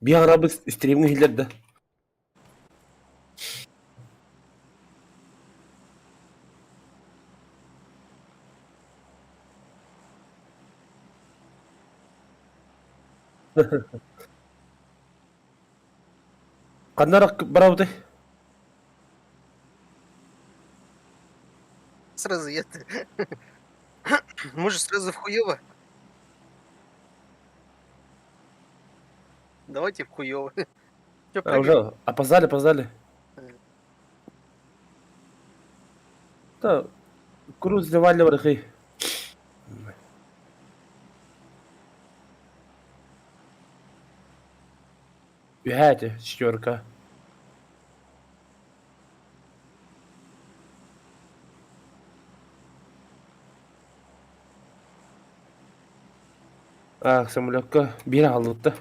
Bir araba istediğim hillerdi. Kandarak bravo de. Сразу я-то. Может, сразу в хуёво? Давайте в хуёво. Чё А, уже прыгаем? опоздали. Э, Да, круз заваливали хей. Вяте, четверка. А, самолетка bir aldı.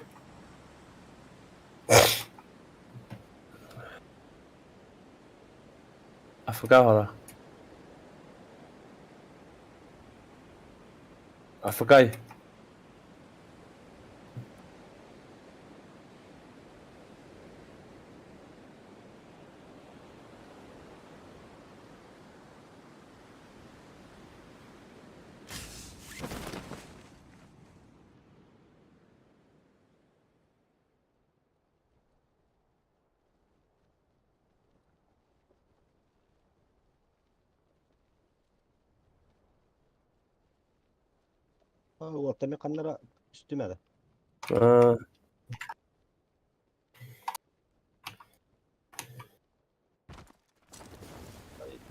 Afrika hala. Afrika'yı. Ortamı kanlara üstüme de. А,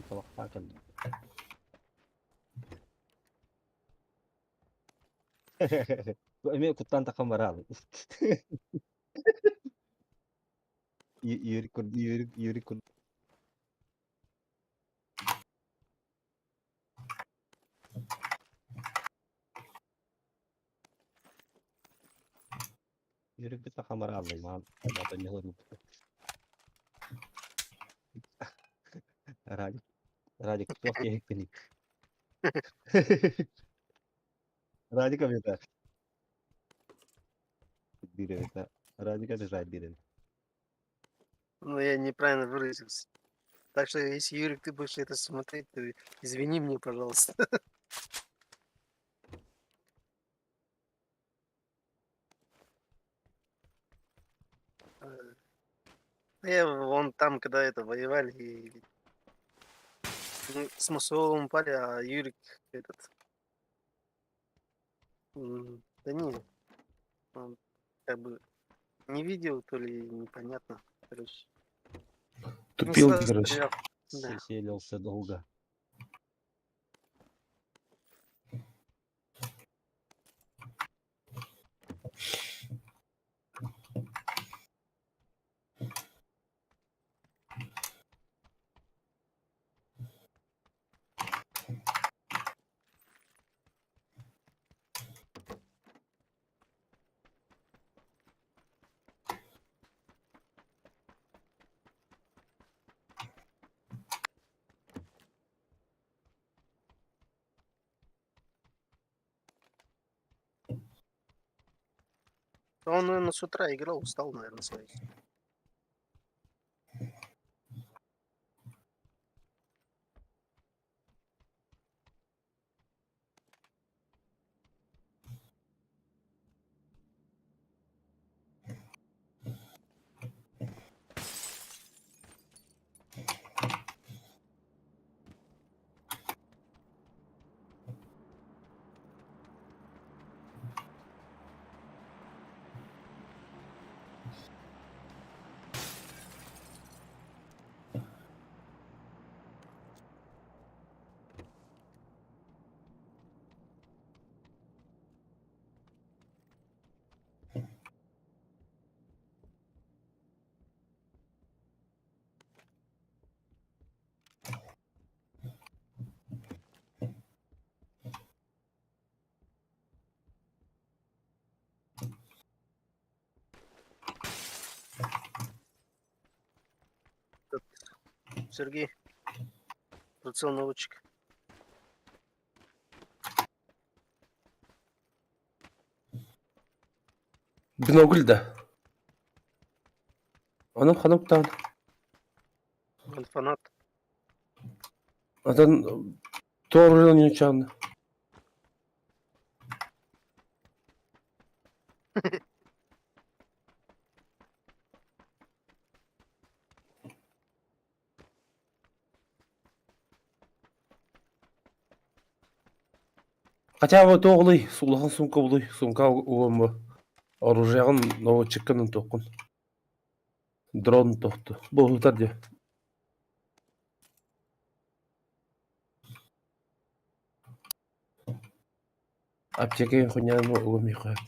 Tamam, hakan. Bu emeği kutlan takım var abi. Yürü kur. Yürü bir takım var abi. Mata ne olur. Raji. Raji kutu ke hek ni. Raji का बेटा धीरे बेटा राजी का डिजाइन धीरे Ну, я неправильно выразился. Так что, если, Юрик, ты будешь это смотреть, то извини мне, пожалуйста. Я вон там, когда это воевали, и мы с Мусолом упали, а Юрик этот... Да не, он как бы не видел, то ли непонятно. Короче, не tupil сразу короче. стрелял. Да. селился долго. Он, наверное, с утра играл, устал, наверное, своих. Сергей, прицел наводчик. Binogul da. Onu hanıktan. Он фанат. Atan doğrudan yunçandı. Хотя бы тоғылый, сулаған сумка бұлый, сумка уғын бұ. Оружиягын новый чекканын тоқын. Дрон тоқты. Бұл ұтар де. Аптекеге хуйнянын уғын миқойып.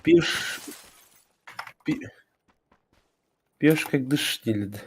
Пьешь... Пьешь, как дышишь, не лид.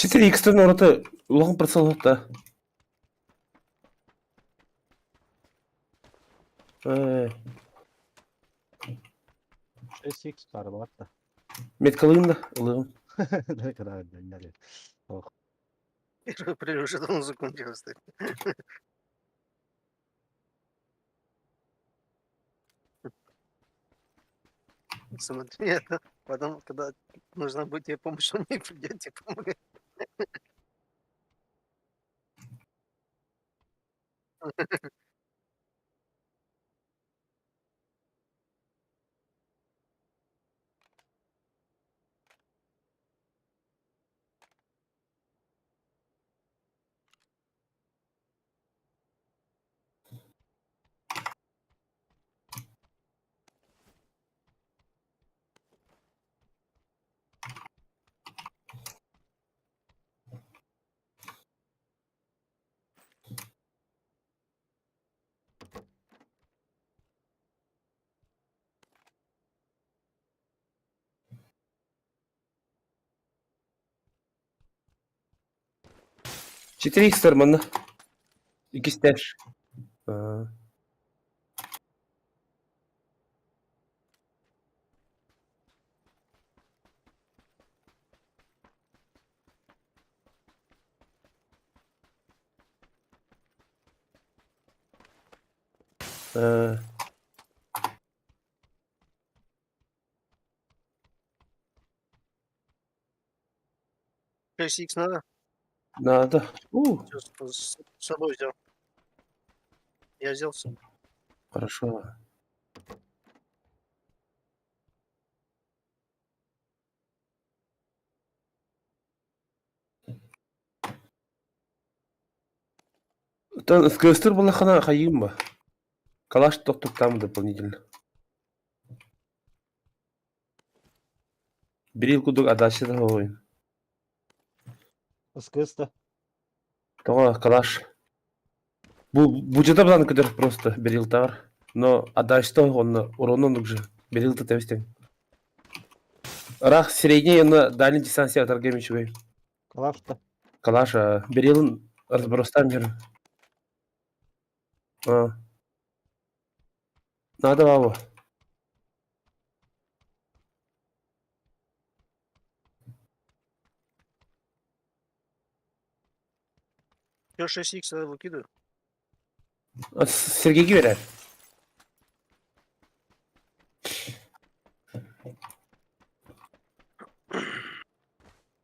Четыре икстен ораты улағын прицелдық та. 6x karı var da. Меткалыйын да, ылығым. Ne kadar önemli. Oh. Первый прыжок уже давно закончился. Смотри, это потом, когда нужна будет тебе помощь, он не придет тебе помогать. Четыре икстер мана. Икистер. Шесть икс надо? Надо. Всё, с собой взял. Я взял с собой. Хорошо. Тан сквестер была хана хаимба. Калаш тоқтық там дополнительно. Берил кудук адаши да ойын. Іскісті. Тоға калаш. Бюджета бұдан көдір просто берил тағыр. Но адаши тоғы оны уронын уже берил ты тәвістен. Рах средний оны дальний дистанция атаргем еще. Калашта. Калаш берилін разбростан жер. А. Надо бабу. Я 6х выкидываю. Сергейге берер.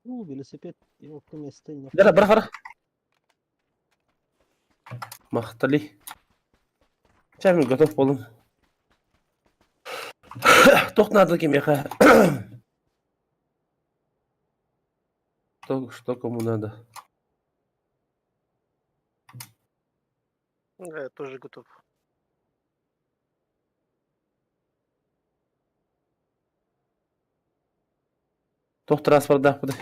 Ну, велосипед yok места не. Бара, бара. Мақтали. Сейчас готов болдым. Тоқтады кемеха. Что кому надо? Да, я тоже готов. Тоқтырасбардақ бұды.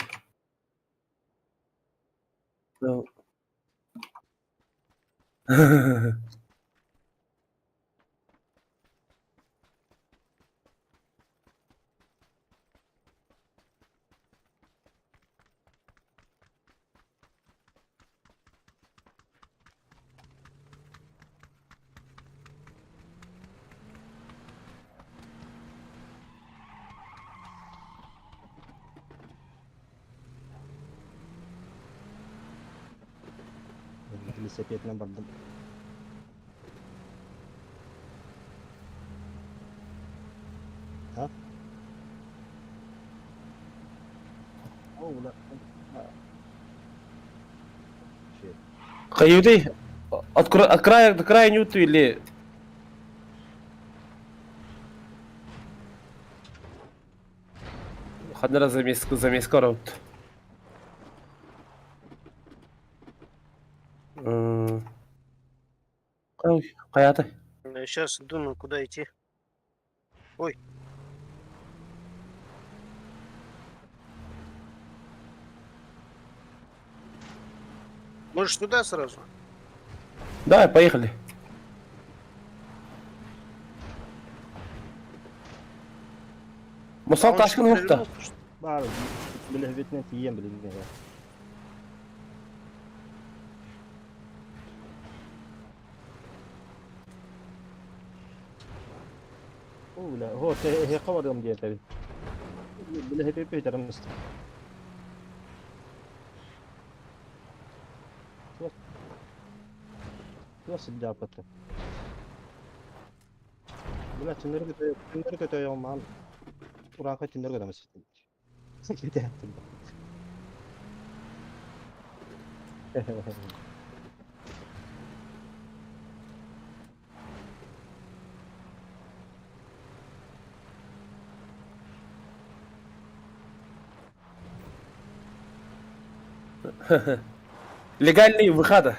Велосипедмен бардым. Ha? Oh, ulan. Şey. Қаюды? От края до края нюту или... Хаднера замеска рауд. Қаяты? Я сейчас думаю, куда идти. Ой. Можешь туда сразу? Да, поехали. Мысал он ташкын что, ұлықта. перевернулся, что ли? Бар, велосипедмен тием білген. Ulan, he kavarıyorum diye tabii. Velosiped beytarım işte. Nasıl yapatı? Bila tünleri kötü olman. Urak'a tünleri kötü Kötü yaptım. Легальный выхода.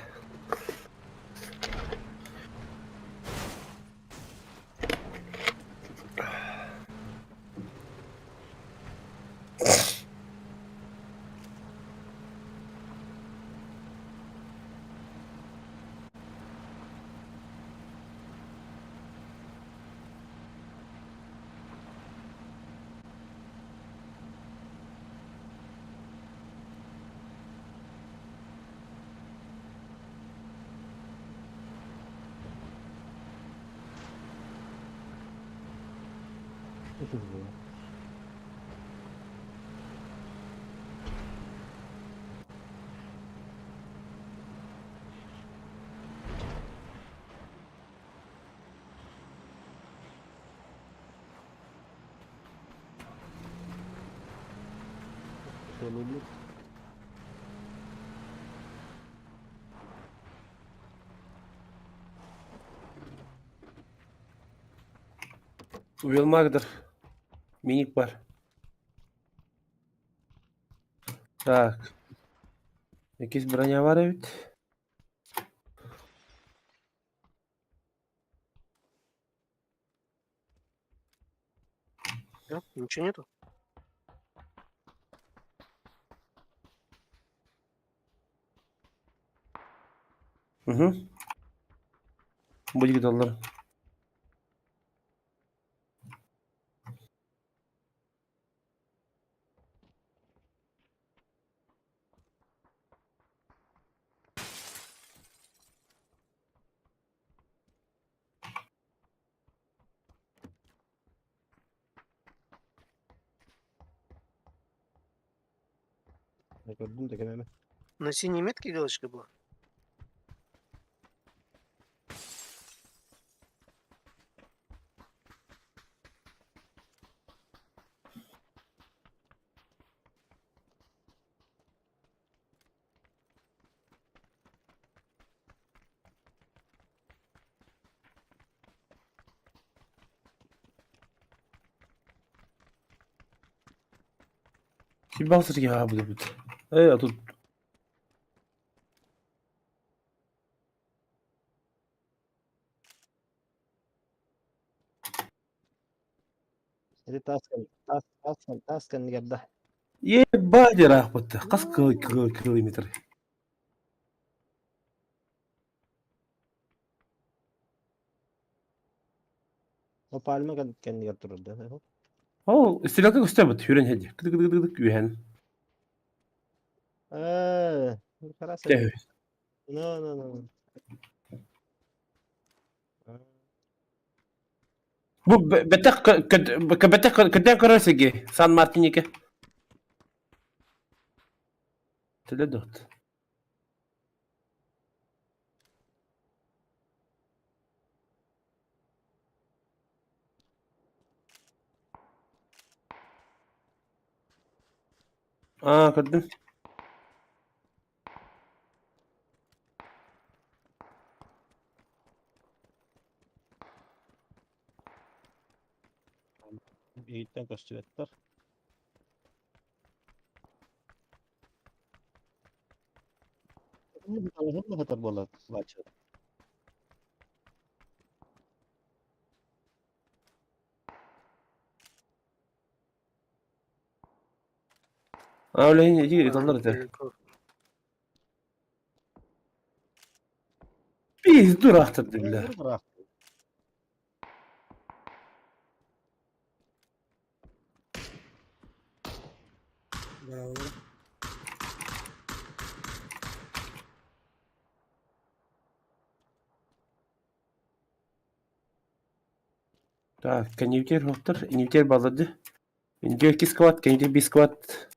Şöyle bir Велмагдер. Миник бар. Так. Якийсь броня бар бит. Да? Ничего нету? Угу. Будет доллар. Gördüm de gememi. На синей метке галочка была? Kim basır ya bu da bu. А тут Hadi taskan gabda. ебать рахбат. Кас километр. O palma kendi götürürdü. О, стрелка göstermedi. Hüren hedi. Gıdık gıdık gıdık gıdık ühen. Karas. Gel. No. Bu betek betek köden karasıge. San Martinike. Tele dört. Aa gördüm. Yiğitten gösteriyorlar. Bu tarafın mı hatar bola maçı? Aa öyle iyi А, insanlar da. недалеко. Biz dur ahtır dille. Bırak. Bravo. Так, конъюнктир хоптор, инъюнктир bağladı. İnce 2 squat, конъюнктир 1 squat.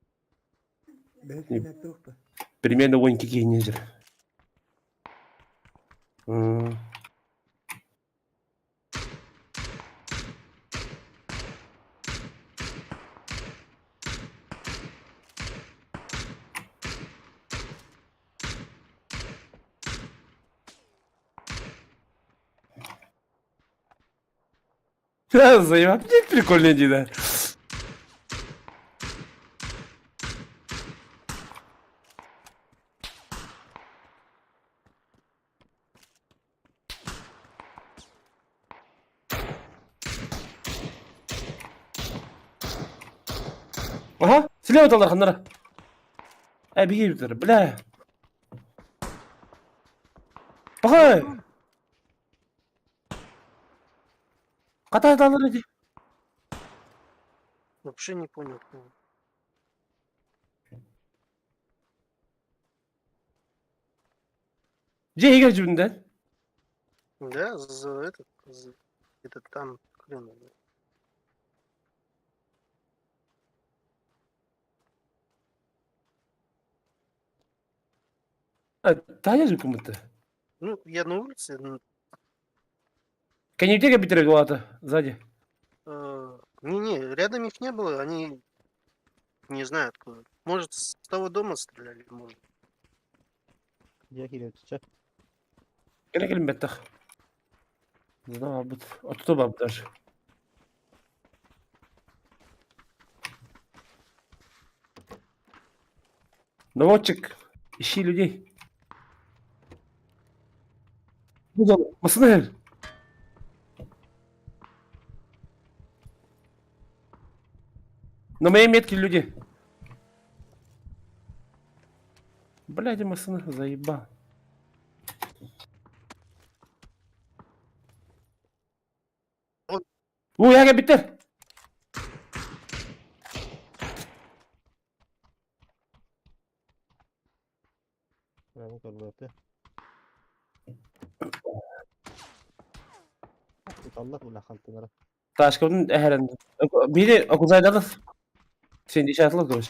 Примерно 12 генезер. Заебать, прикольная идея. Ага, слева талар ханнара. Биге битер, бля. Багай. Ката талар иди. Вообще не понял. Же егер жүбүндөн. Да, этот там хрен его знает. Тая жүк кымытты. Ну, я на улице, Конъюнктирге битер болот сзади. не, рядом их не было, они не знаю откуда. Может, с того дома стреляли, может. Ya giriyor tutacak. Gene gelin bettah. Знаю, абут. Оттуда баб даже. Наводчик, ищи людей. Burada mısın her? На моей метке люди. Блядь, масаны заебал. Я bitti. Ben kalbate. Allah ulah kaltınlara. Taşkın'ın eherinde. Biri okuzaydalı. Sen de işaretli konuş.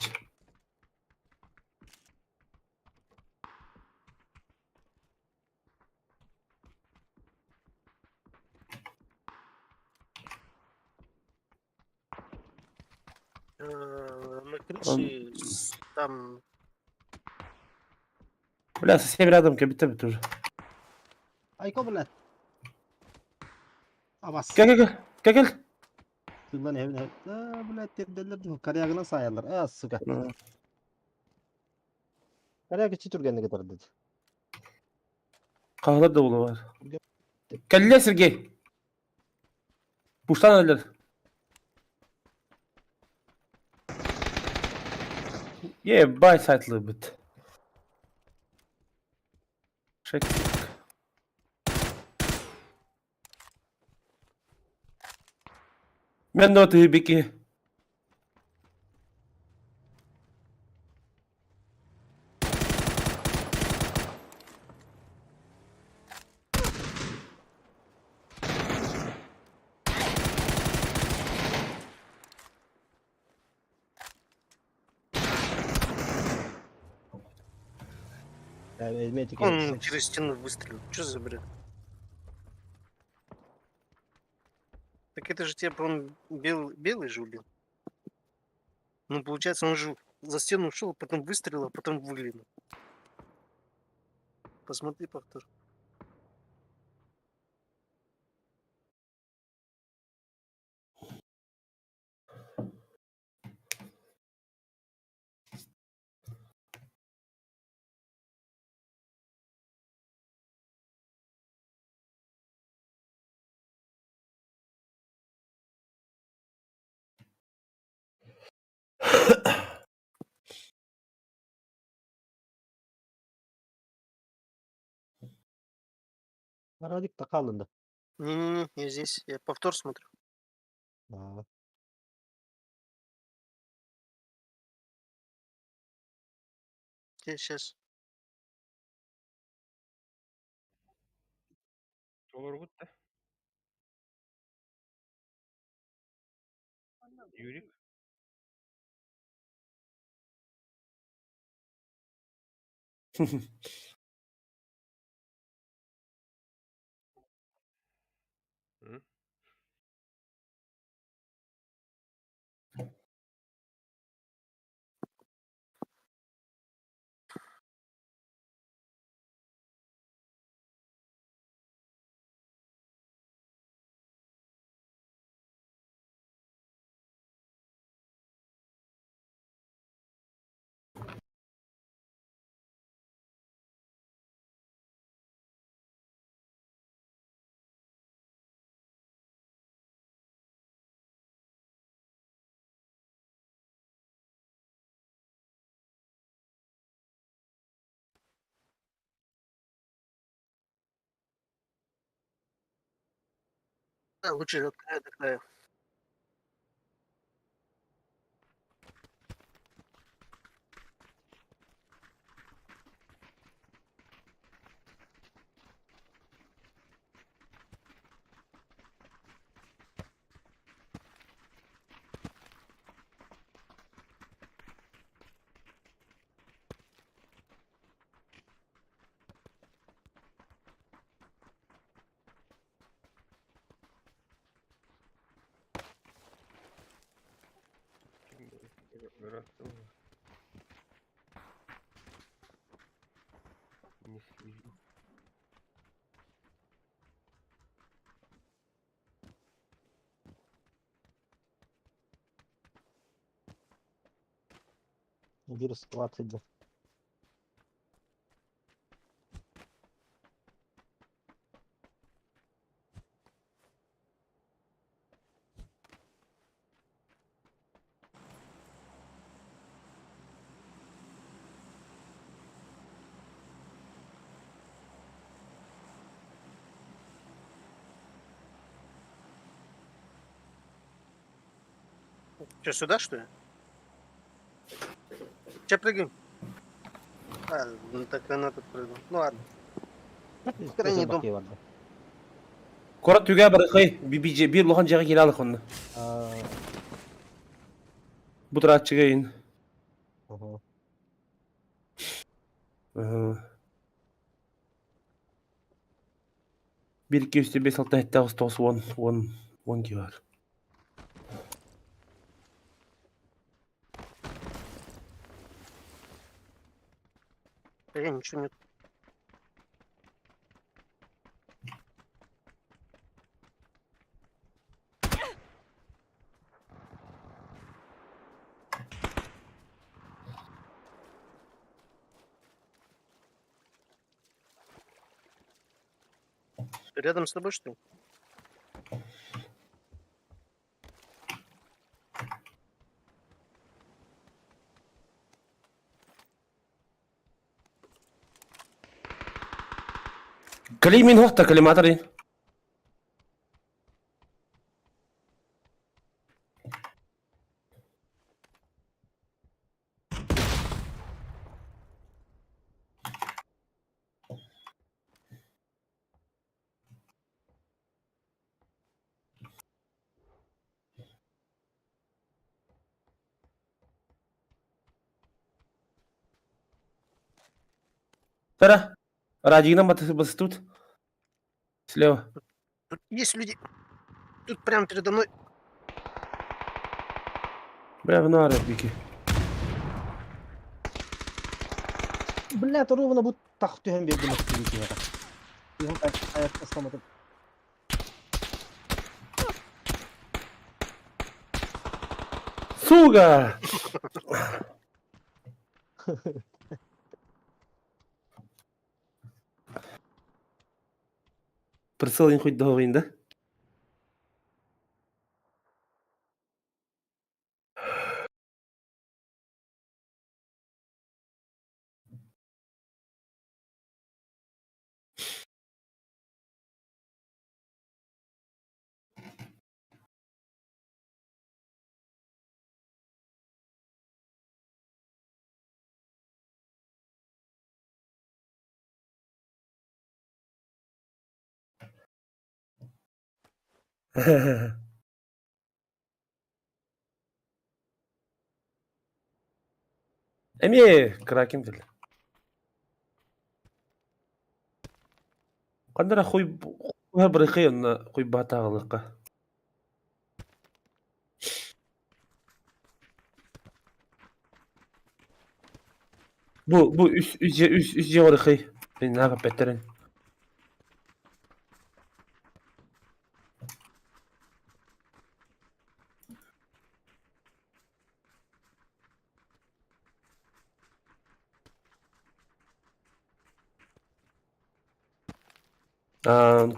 На крыше там Бля, совсем рядом кабита тоже. Айко, блядь. Абас. Как? Şundan evine. Блядь, terdeler. Karyagına sayarlar. Suka. Karyaga çiturgenine kadar dedi. Kahlar da var. Кәллә, Сергей. Пуштан әлер. Ебать сайтлы бит. Шек. Мен de otu biki. Yani elime он tükeniyor. через стену выстрелил. Что за бред? Так это же тебя, по-моему, белый же убил. Ну, получается, он же за стену ушел, потом выстрелил, а потом выглянул. Посмотри повтор. Aradık da kalındı. Не-не-не, я здесь, я повтор смотрю. Aa. Я сейчас. Олоргутта. Юрик. М? Да, лучше от края до края. Ростова. Не слежу. Virüs 20. Что, сюда, что ли? Че прыгаем? А, ну так она тут прыгнула. Ну ладно. Крайний дом. Bakıyor vardı. Korat tüge bırakay. Bir lohan jaga geri alıq onu. Aa. Bu taraf çıkayın. Aha. Bir iki üstü 5 6 7 9 10 10 10 ki var. Да я ничего нет. Рядом с тобой, что ли? كلي من وقتها كلماترين. ترى راجعين بس тут. Слева. Тут есть люди. Тут прямо передо мной. Бля, в наре, Бики. Блядь, ровно bu taktı hem verdim ki ya. Hem ayakta ıslamadım. Сука! Прицел хоть довгий, да? Эми, кракен дел. Кандара хуй брехи на хуй батаглыкка. Bu üst жогору. Мен нага петерин.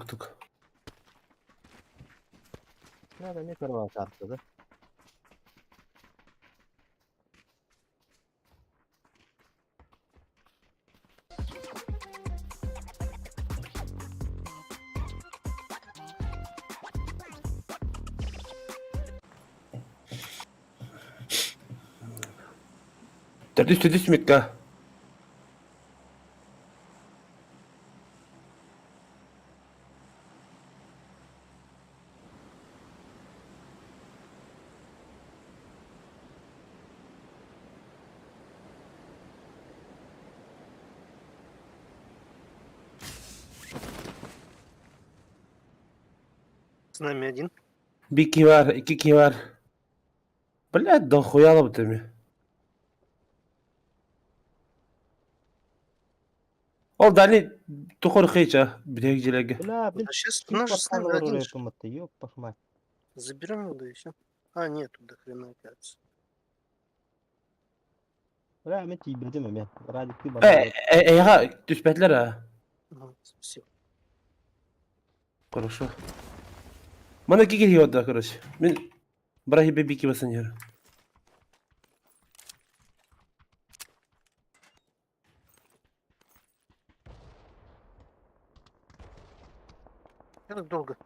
Тук. Надо не первая карта, да? Төдүс метка. С нами один. Бики var, iki ki var. Блядь, да хуяла бы ты. Ол дали тухор хейча, бирегжилеге. Бля, Да блин, сейчас kim наш же с нами portallar один. oraya же. yapılmadı. Yok bakma. Заберем его, да и все. А, нет, тут до хрена оказывается. Bля, ben tiybedim hemen. Radikli bana olur. Ya düşbetler ha. Ага, спасибо. Хорошо. Mana iki geliyor da короче. Мен Брахи бики басанер. Я так долго.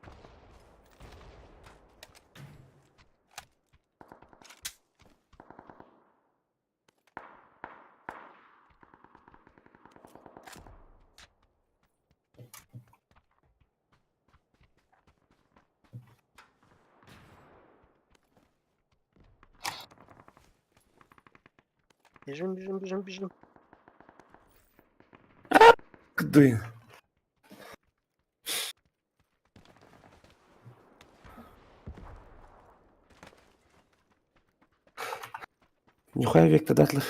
Бежим, бежим, бежим, бежим. Кды. Нихуя век-то датлых.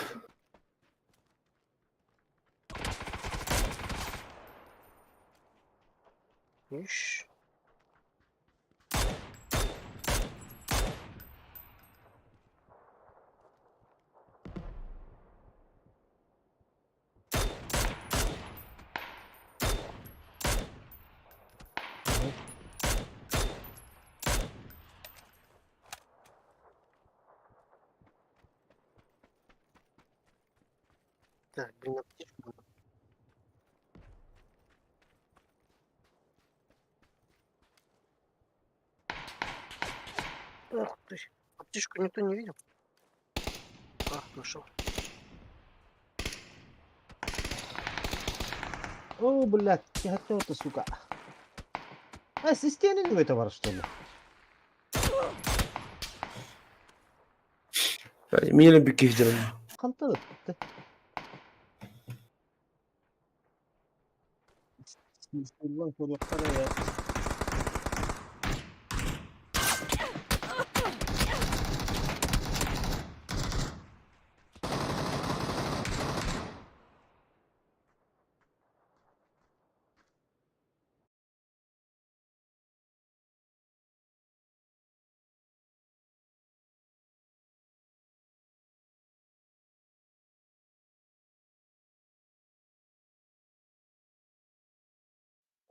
Так, блин, аптечку. Ох ты. Аптечку никто не видел? Нашел. О, блядь, тихо ты, сука. А, со стены в это var, что ли? Милен бükке canım. Kantalı tuttu. Silvan çocuklara ya.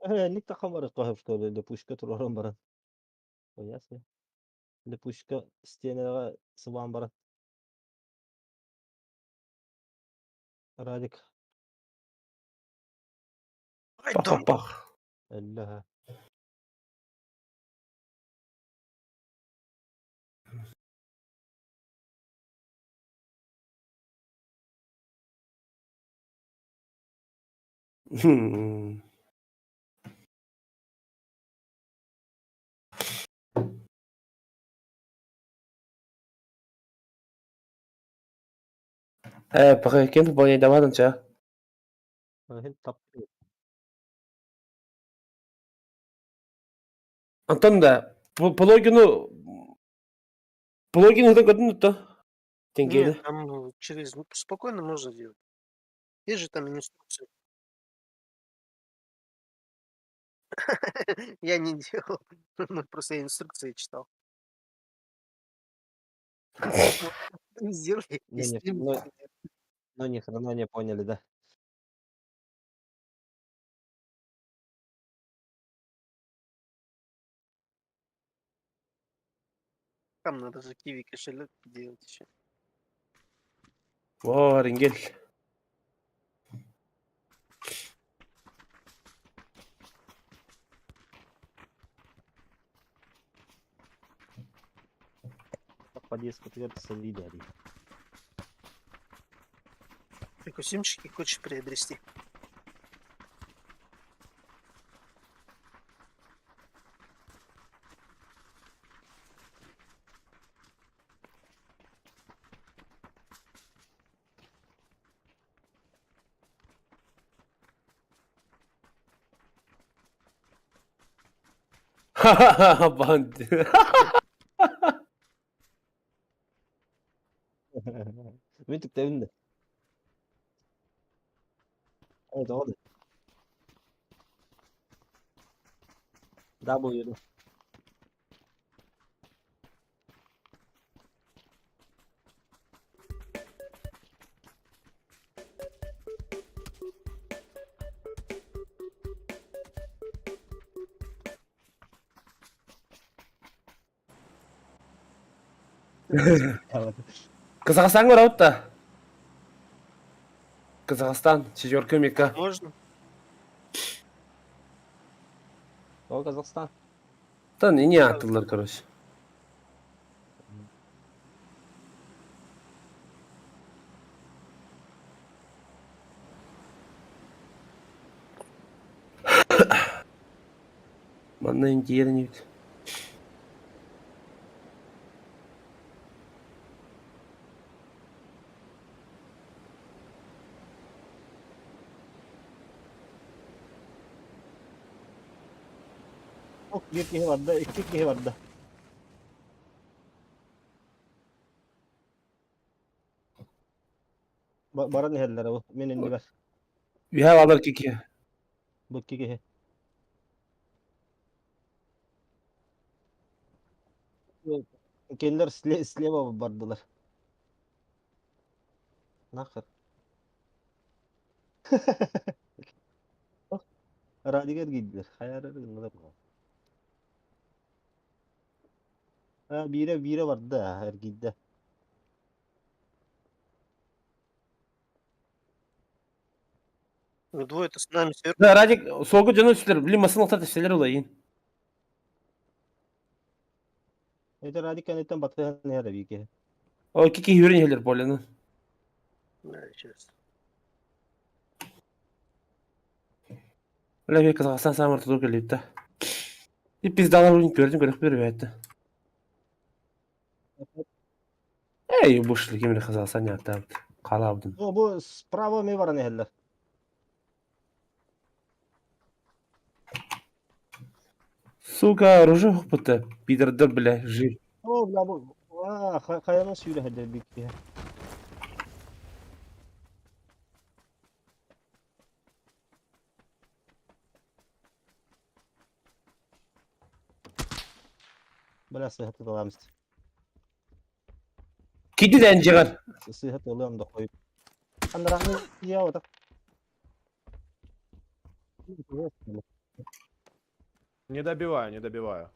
Ник такамарız kahve de puşka turarım baran. O yası. De puşka stene sıvan baran. Radik. Ай, Pah дом. pah pah. Allah. Hmm. Pakai kim boleh dapat aja. Hem tap. Антон да, Пологину это годно то. Нет, Тенгели. там через спокойно можно делать. Есть же там инструкции. Я не делал. Ну, просто я инструкции читал. Сделай, Ne если ne но ни хрена не поняли, да. там надо же киви кошелек делать еще. Вау, ringel. Подъезд отвертится видео. Ты костюмчики хочешь приобрести? Ха-ха-ха, банд. Bir tık da önünde. Evet oldu. Daha boyuyordu. Evet. Казахстан var da. Казахстан, четверка мека. Можно? O Kazakistan. Да, не attılar, короче. Bana yerini. Çok bir kişi vardı, iki kişi vardı. Bara ne herler o? Menin diber. We have other kick here. Bu iki kişi. Kendiler Sleva vardılar. Nakır. Radiger giydiler. Hayal edin. Ha, bire vardı da her gidde. Ну, двое-то с нами сверху. Да, Радик, солғы жана үстілер, білім масын алтар тәселер олайын. Ete radikan etten batı ne ara bike. О, кики хюрен елер поляны. Да, сейчас. Ләбе Қазақстан самыр тұту келейді. И пиздалар ойын көрдім, көрек беріп әйтті. Эй, бұшылы кемері Қазақстан не аттабыды. Қалабдым. O bu spravo me var ne heller. Сука, оружие хопыты. Пидорды, бля, жив. O bla bu. Kayanın suyuyla heller bike. Bela sıhhatı da varmış. Киді дән жығар. Sıhhat oluyorum da koyup. Anlarını ya o da. Не добиваю, не добиваю.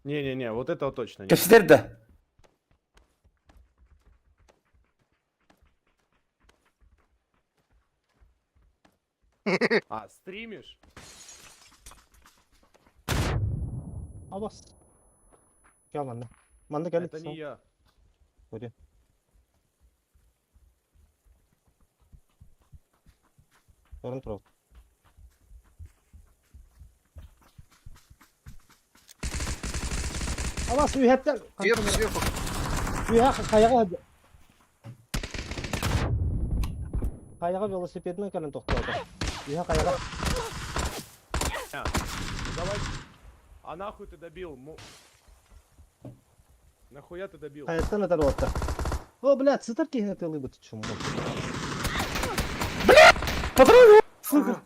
Не-не-не, вот этого точно нет. Кәпсіздер да. А, стримишь? Abbas. Gel bana. Manda gel. Это не я. Hadi. Sorun troll. Abbas mühettel. Сверху, сверху. Kayağa hadi. Kayağa velosipedine kalın toxtaladı. Kayağa. Ну, давай. А нахуй ты добил? Нахуя ты добил? Hayattan atar orta. O блядь, sıtır ki hep yılı bu çumu. Патрон! Сука.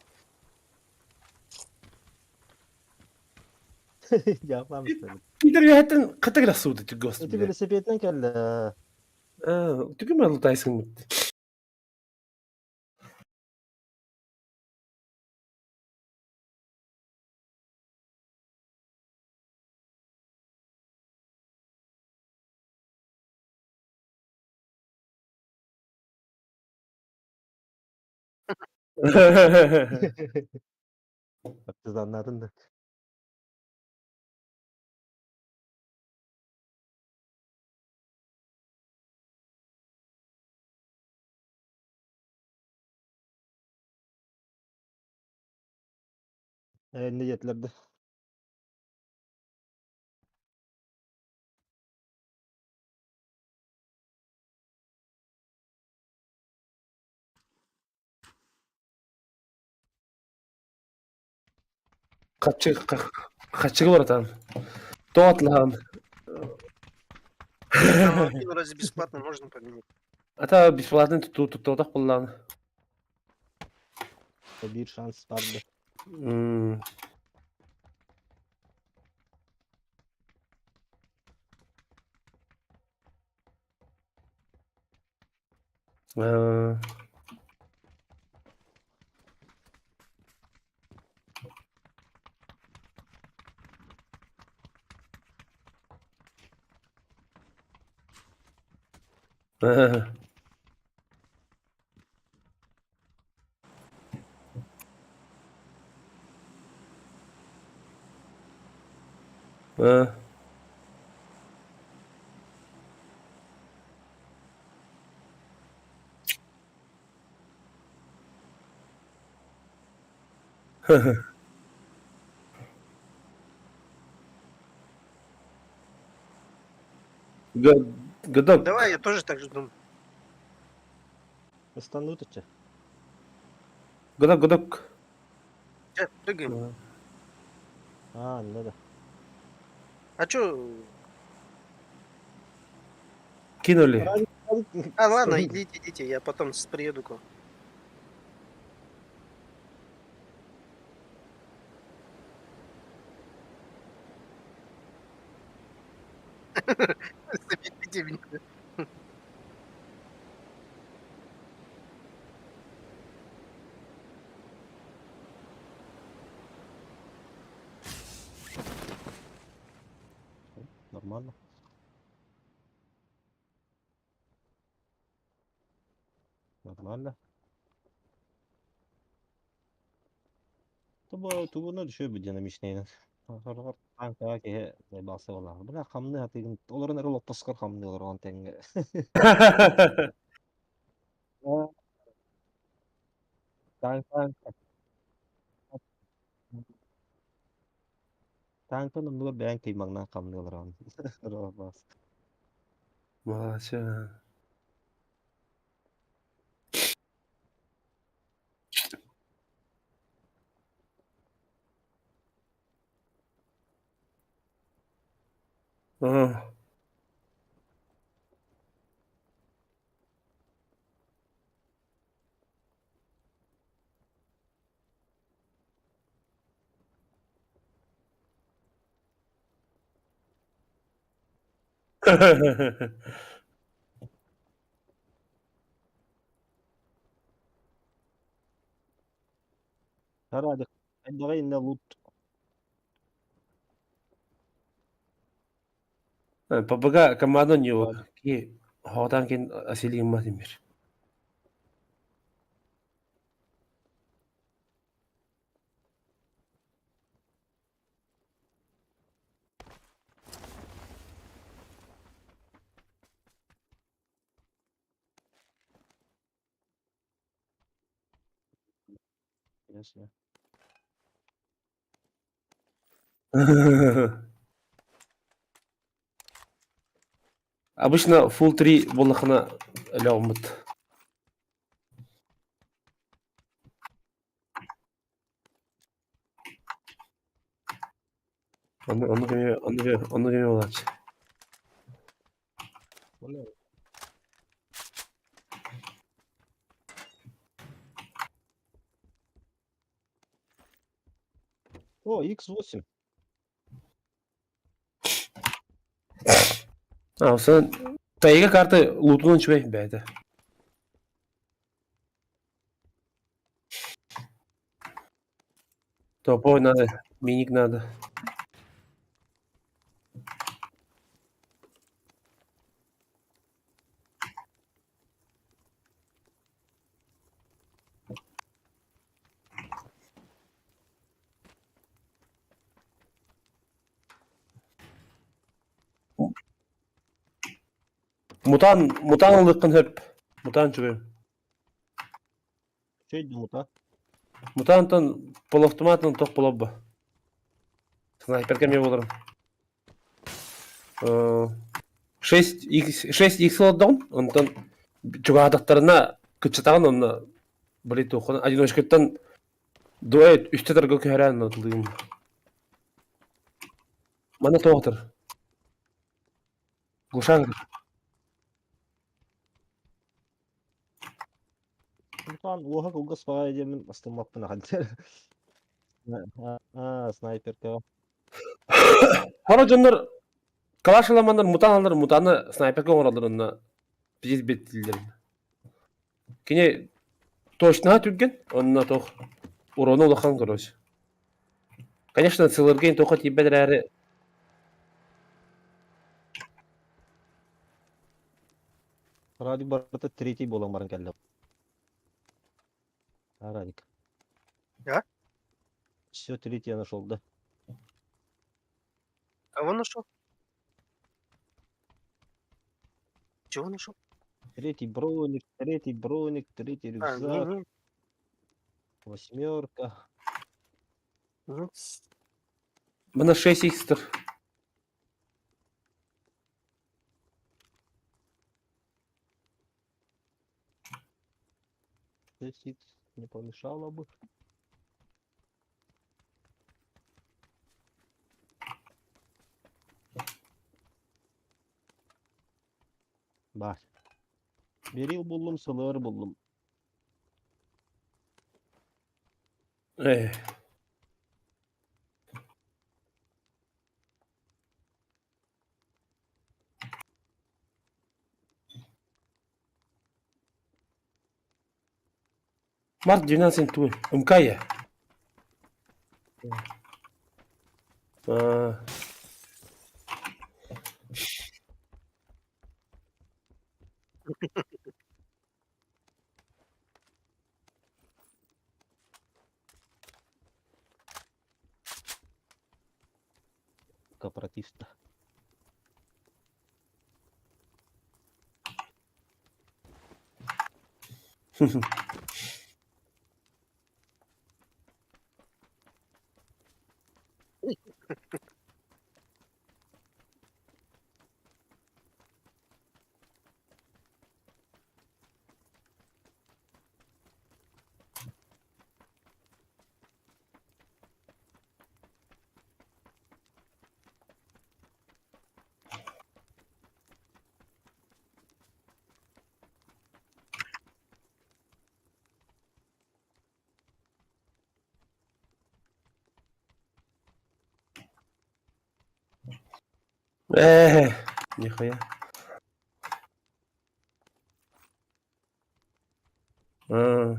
Yapmamış tabii. Пидор, я это қытыр асуды, ты гост, Eti бля. velosipedine geldi. Түгі мен лутайсың. Bak kız anladın da. Ne yetlerdi. Қатшығы бар атан. Тоғатлаған. Там один раз бесплатно можно поменять. Ата бесплатный тұтақ болған. Bir şans vardı. Гудок. Давай, я тоже так же думаю. Istanbul tutacak. Гудок. Сейчас прыгаем. Anladım. А чё? Кинули. А, ладно, идите, я потом приеду к вам. Заберите меня. Нормально. Тубуна düşüyor bir dinamişneyin. Ahırlar tanka ki bası olar. Buna hamlı hatırın. Оларын эрол отпаскар хамны олар он тенге. Tanka nımlı ben kıymağına hamlı олар он. Бас. Maşa. Ah. Herhalde. Daha yine loot. Папага командон его. Ки ходан кен асили юмма демир. Ясно. Обычно full 3 боллахына лягмыт. Onu göme olacak. Bu ne? О, X8. Sen tayga kartı loot'unu çöpe beyde. Topo надо, minik надо. Mutan aldıkın hep. Mutan çöpe. Şey Muta. Mutantın polautomatın tok polabba. Снайперка мне боларым. 6x oldu ondan чугадактарына кычытаган онна блит окун одиночкаттан дуэт үстө тарга көрөн отулдугум. Мана тоотыр. Гушан. Mutan oha kugas var edemin astım yaptığına hadi. Снайперка. Хара жондар калашаламандар мутан алдар мутаны снайперка оңоралдар онна биз беттилдер. Кине точно түгген онна тох урону улахан короче. Конечно, сылырген тоха тибедер әрі. Радик барда третий болан барын келді. Радик. Я? Все, третий я нашел, да. Кого нашел? Чего нашел? Третий броник, третий А, рюкзак, не. восьмерка. Мгм. Мына 6x-тыр. Здесь не помешало бы. Bak. Beril buldum, sılır buldum. Март 12 туй. МК-я. кооперативте. Нихуя. А,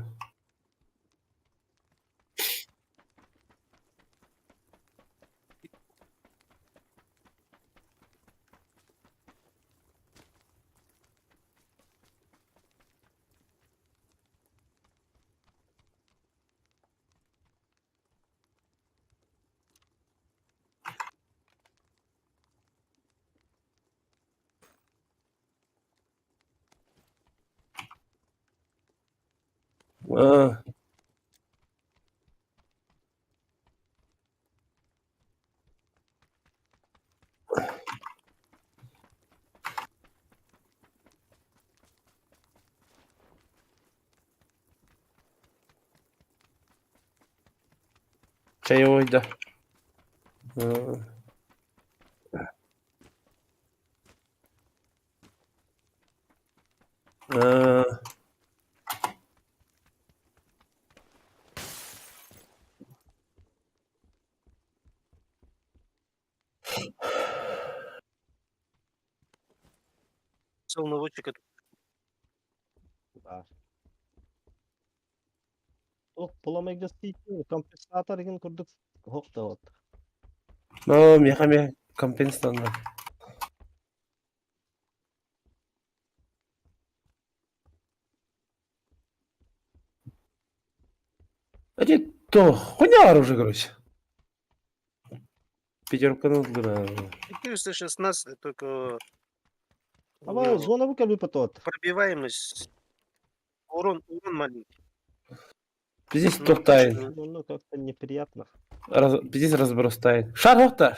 а. Чаевой, да. А. А. Сел наводчик, это Бар. Ол поломайга стейтін компенсатор еген күрдік хоқты от. Ну, мехами компенсаторно. Эти то хуйня бар уже, короче. Пятерка ну, да. 416, только Ама ну, зона бұл кәлбі патот. пробиваемость, урон маленький. Здесь Ну, тохтайн. точно, Ну, как-то неприятно. Здесь разброс тайн. Шар хохта.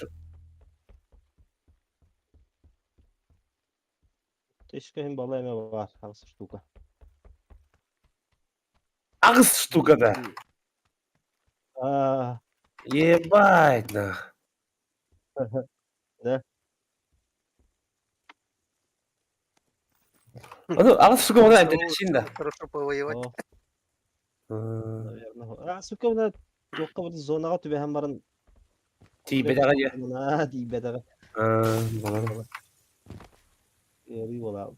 Тешке хем бала эме бар, хаңсы штука. Агыс штука, да. Ебать, нах. Да. Ну, агыс штука ona О, әмтелешін да. хорошо повоевать. О, А, наверное. Сука, бына жоққа бір зонаға түбе хам барын. Тибедағы же. Мына дейбедағы. Балам. Ери бола.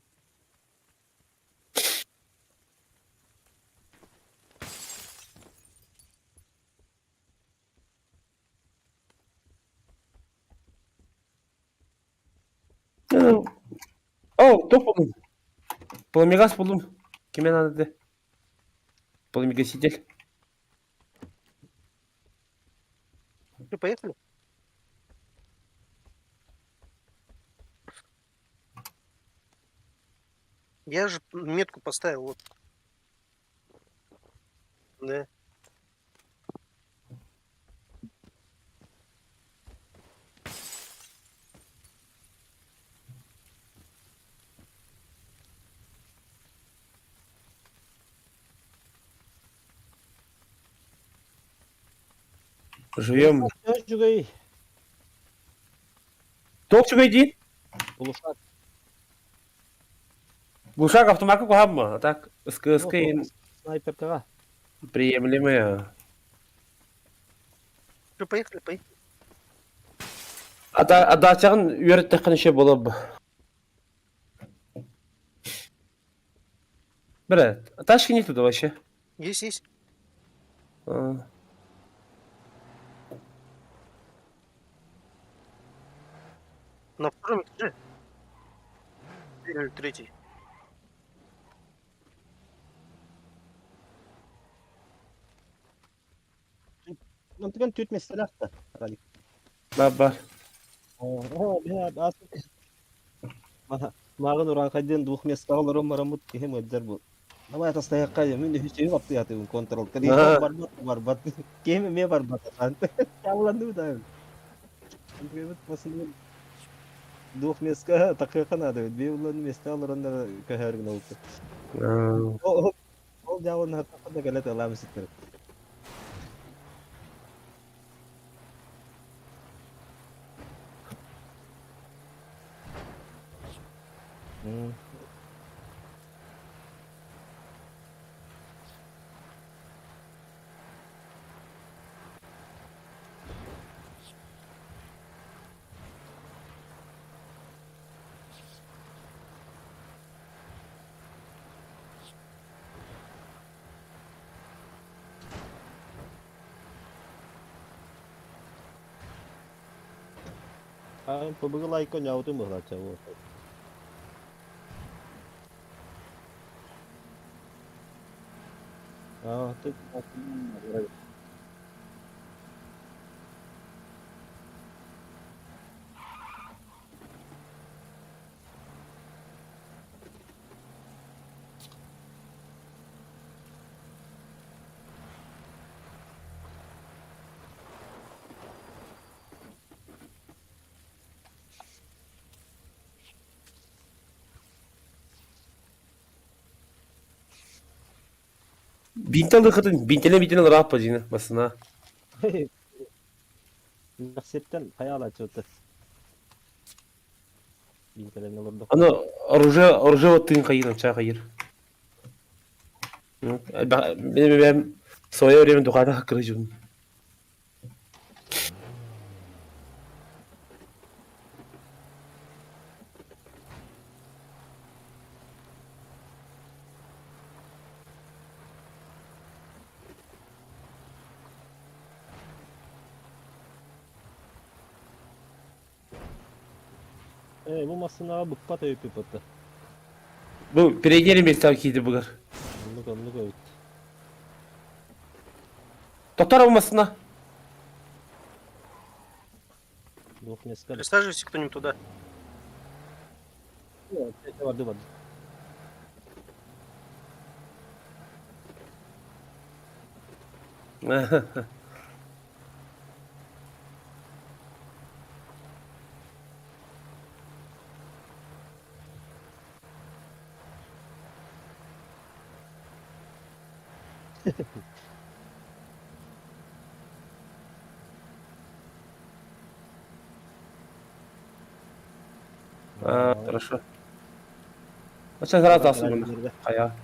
О, топ buldum. Пламегас buldum. Kime надо de? Пламегаситель. Ну, поехали. Я же метку поставил, вот. Да. Живем. Жүгей. Токчуга дейін. Булушат. Глушак автоматка қоғам ма? Так, СКСК Снайперкаға. приемлемая. Что, поехали. Датчағын үйерет таққан еще болып. Брат, тачки нет туда вообще. Есть. А. На втором этаже. Или третий. Мантыган түйт местелер атты. Радик. Бар. Ben aslında mağın oran kaydın duh mesleğlerim maramut hem öder bu. Ama ya tasla kaydı men hiç şey yaptı ya bu kontrol. Kadi Ha. var bat. Kemi me var bat. Ya ulan bu da. Çünkü masıl duh meska takıkan adı. Bir ulan mesleğlerin de kahargın oldu. O jawon hatta da galet alam siktir. Hmm. Pabagay like ko nyaw tu mo ra chawo. Tu Bintalı kadın, bintene rahat bacını basına. Nasipten hayal açıldı. Bintelerine olurdu. Ana оружие вот тын кайыр, ча кайыр. Ben в свое время духада хакыры жүрдüm. Bu masına bıkpat öpü pıtı. Bu передние места кийди бугар. Anlık öyle. Тоқтар болмасына. Duh meska. Присаживайся кто-нибудь туда. Vardı. Хорошо. Сейчас раз асыл Кая.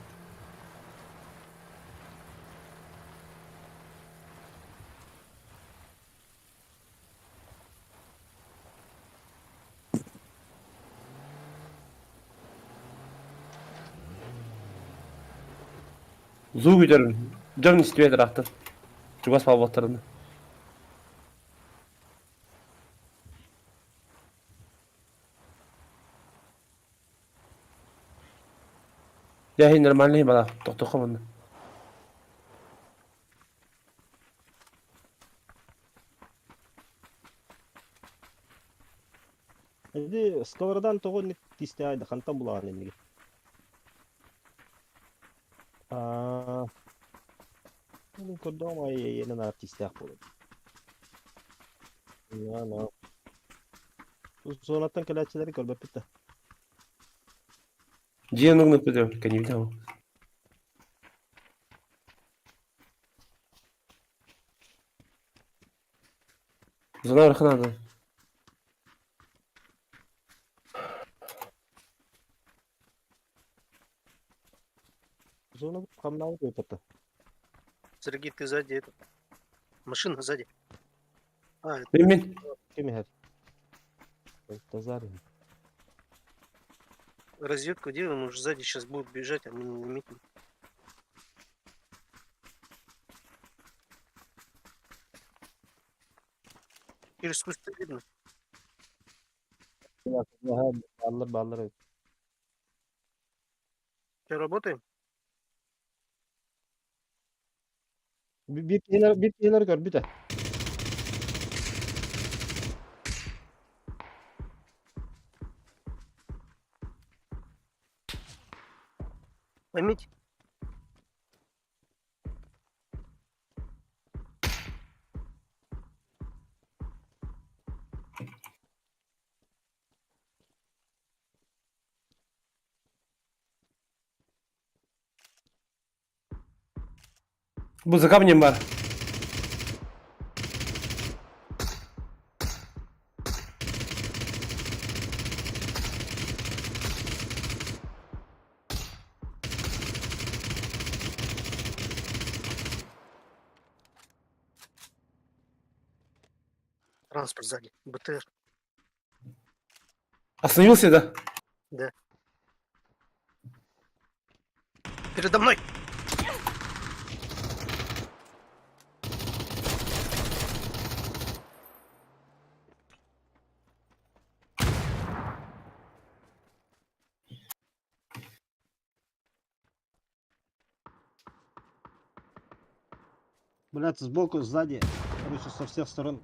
Зу көтерін. Жөн істебеді рақтыр. Жүгас палбаттарыны. Я и нормальный бала. Тоқтоқы мұны. Hadi skovradan toğun tiste ayda kantan bulağın emnigi. Bunu kurdum ay yenen artist yak bulun. Ya no. Sonattan kelaççıları kör bapita. Жиенің нүпеді, кәне видео. Зона арқынады. Zona kamnağı bapita. Сергей, ты сзади это. Машина сзади. А, это Мен. Kimi her? Тазарин. разведку делаем, он уже сзади сейчас будут бежать, а мы не заметим. Через кусты видно. Ballar. Что, работаем? Bir kenar gör bir de. Поймите. Bu za kamniem var. Транспорт сзади. БТР. Остановился, да? Да. Передо мной. Блядь, сбоку, сзади. Короче, со всех сторон.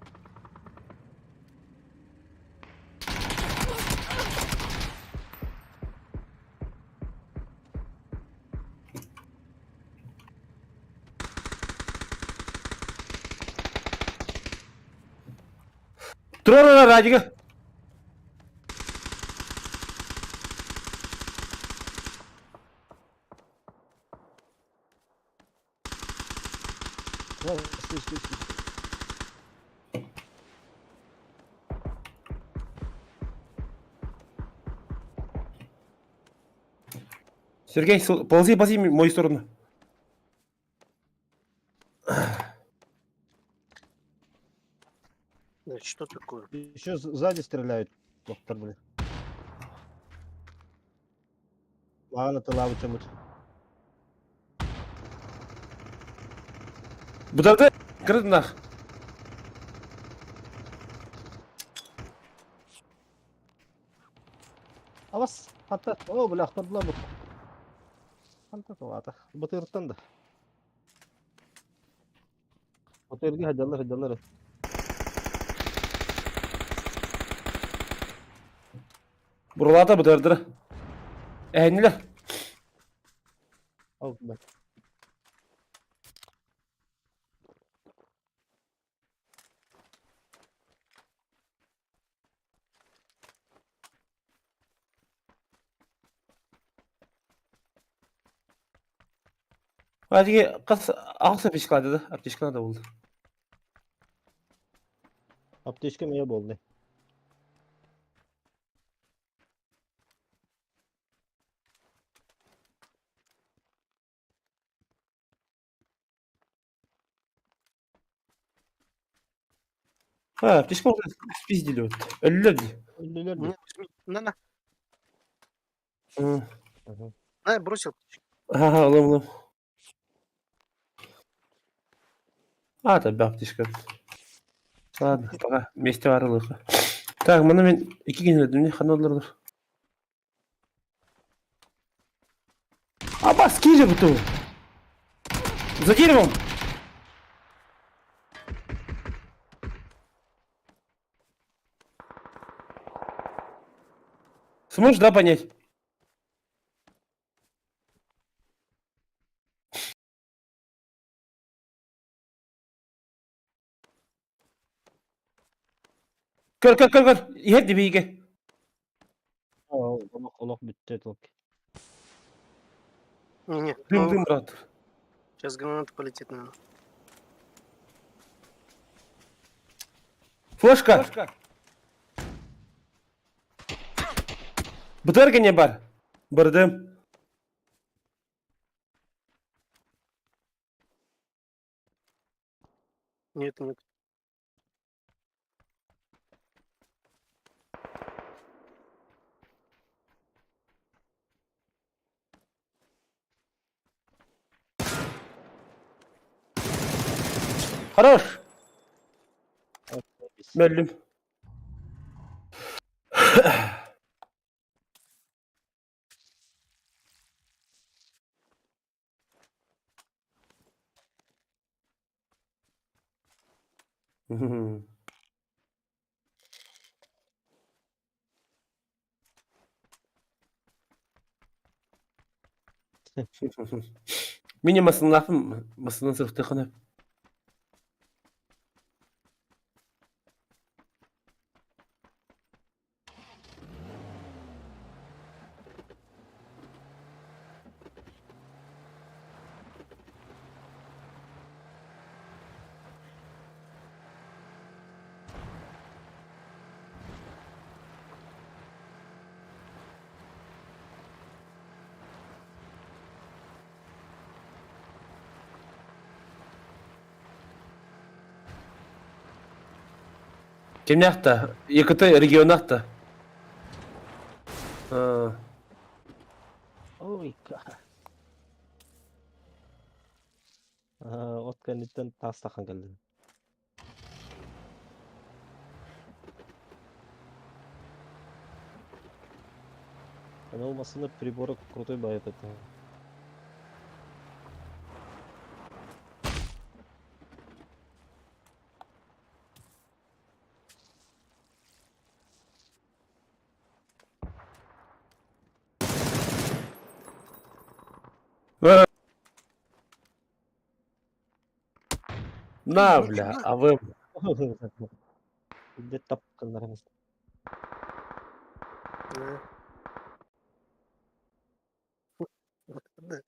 Dur orada Radika. Ладно, стой, стой, стой. Сергей, ползи в мою сторону. Да, что такое? Еще сзади стреляют. Доктор, блин. Ладно, ты лаву чем Budarda kırdı nak. Авас, хатта. О, бля, хатта bu. Хатта кавата. Батыртан да. Батырги хаjallar хаjallar. Buralarda budardır. Ehniler. Ау, бля. Hadi kız ağsa pişkladı da. Aptişkana da oldu. Аптечка моя болды. Ha aptişka oldu. Spizdili öt. Ölüler diye. Өллелер Не, де. возьми. На. Hı. Ага. На, я бросил. Ha ha oğlum oğlum. Ha tabi aptişka. Ладно, пока. Вместе varılık. Так, bana ben 2 gün ödedim. Ne kanallardır. Abbas киже bu tu. За деревом. Сможешь, да, понять? Kır. Hadi bir iki. Ау, колок бітті толк. Не. Дым, брат. Сейчас граната полетит, наверное. Флешка. Бутырка не бар. Бырдым. Нет. Хорош. Böldüm. Mine masınlafım, masının sırtı kanap. Kim yakta? Yakıtı regionu yakta. Ha. Ой, Отканниттен тастахан келди. Она olmasında приборы крутой бает это. На, бля, а вы... Де тапкандарыңыз. Да. Вот да.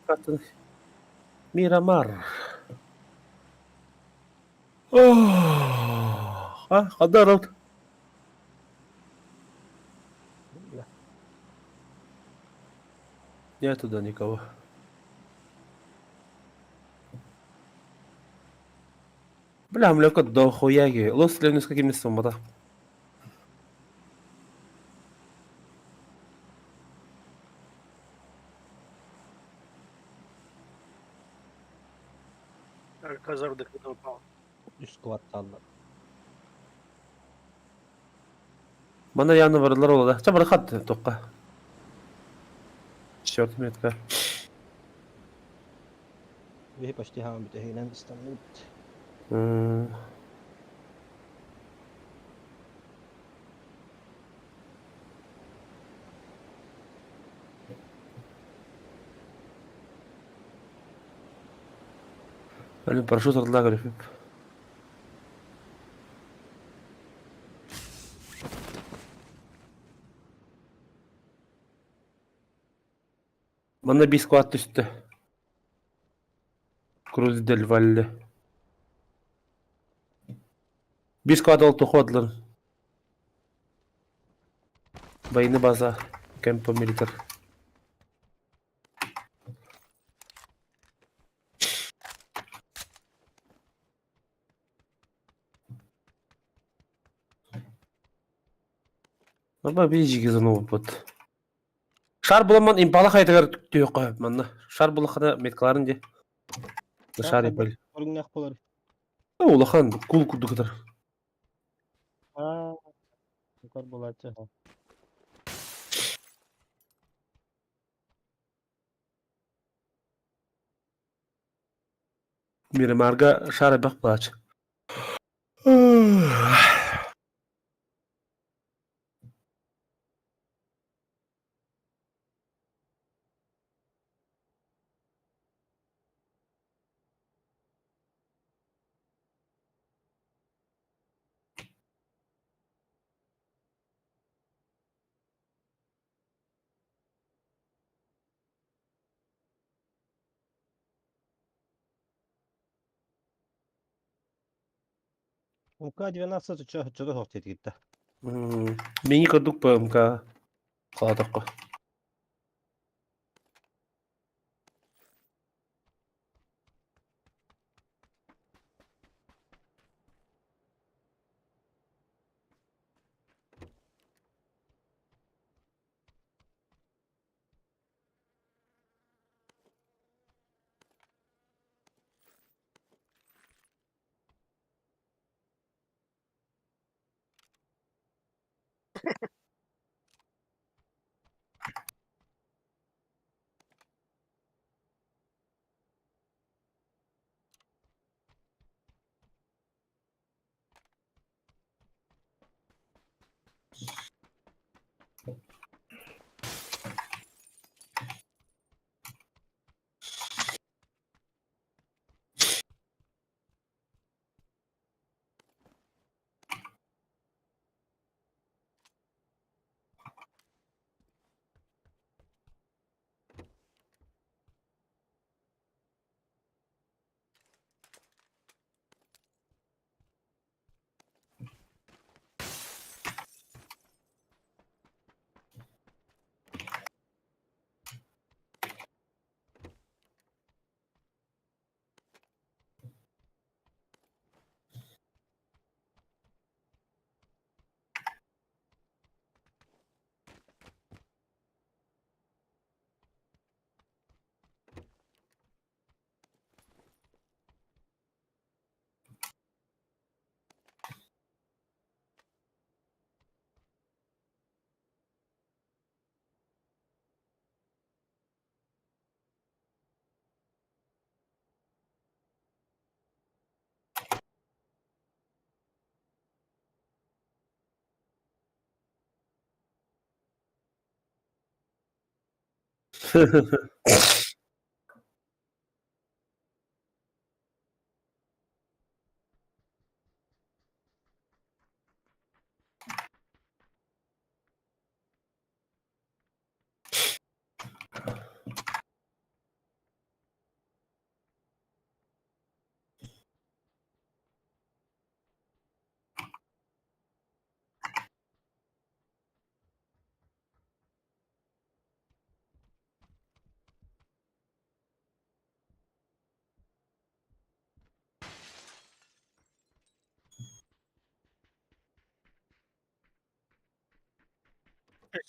Katın. Miramar. Oh. Ha, kadar oldu. Нет туда никого. Бля, млеко до хуяги. Лос ли с какими суммата? Казар до куда упал. Üst kvartalda. Bana yanı varırlar ola da. Çabuk kat toqqa. 4 metre. Vi почти har bytt hela listan ut. Hmm. Hani парашют артылар görüp. Manda bir squad düştü. Cruz del Valle. Bir squad oldu toxuadılar. Bayını baza. Campo militar. Ama bir jigi zonu bot. Şar bulamam impala haydagar tüyük koyup manda. Şar bulakada metkaların diye. Şar yapayım. Orunyak bolar. Ulakan kul kudu kadar. Ha, yukarı bolarça. Miramarga şar yapak bulaç. Muka 12 çöre hortet gitti. Meni kırduk bu mka. Kaladık ko.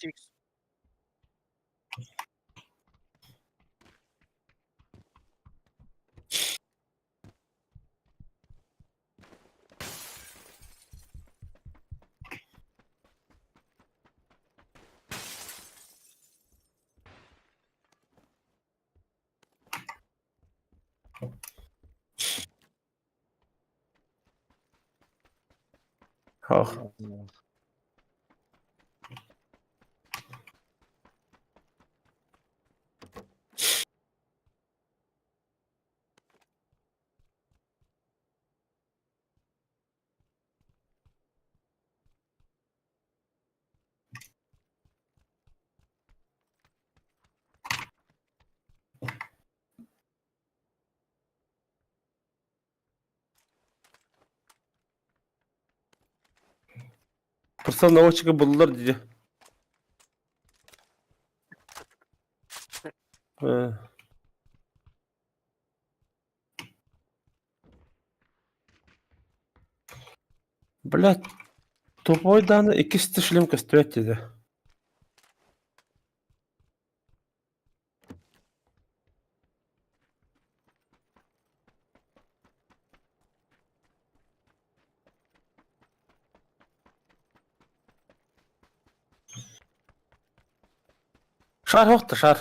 X. Ah. Пырсал наводчика булдылар диде. Блядь, тупой даны 200 шлемка стоят диде. Шар хоқты, шар.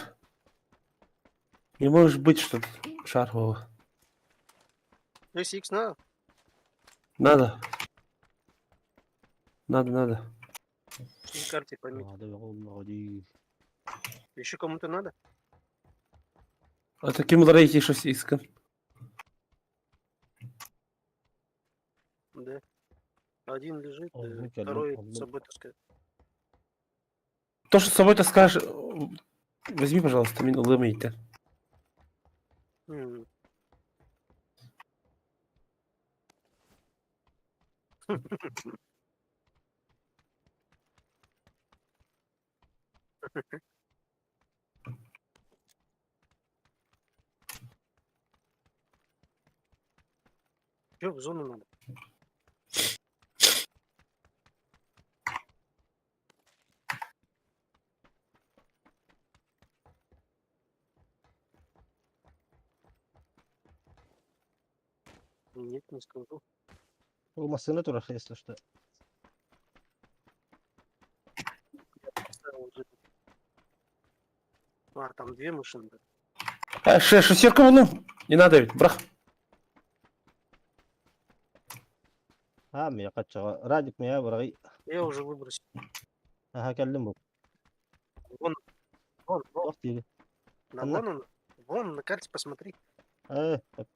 Не может быть, что шар хо. SX надо? Надо. Надо. На карте пойми. Надо olmadı. Еще кому-то надо? А таким ларейки что искан. Да. Один лежит, Aldım, второй aldım. с собой таскает. То, что с собой таскаешь, возьми, пожалуйста, меня улымайте. М. Чё, в зону надо? Нет, не скажу. Olmasını durar, если что. Поставил уже. А, там две машины. Шестерка улым. Не надо ведь, брах. Ha mı kaçağa? Radik mi ya burayı? Я уже выбросил. Aha keldim bu. Вон, вон. Bak diye. Да Она- вон он. Вон, на карте посмотри. Bak.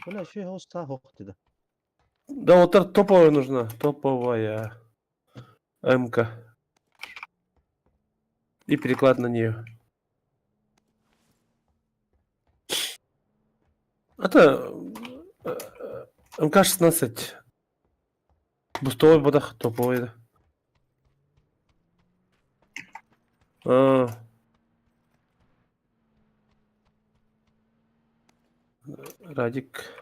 Bu ne şey olsa hok dedi. Да вот это топовая нужна. Топовая. МК. И переклад на нее. Это МК-16. Бустовый бодах топовый. Да. А. Радик.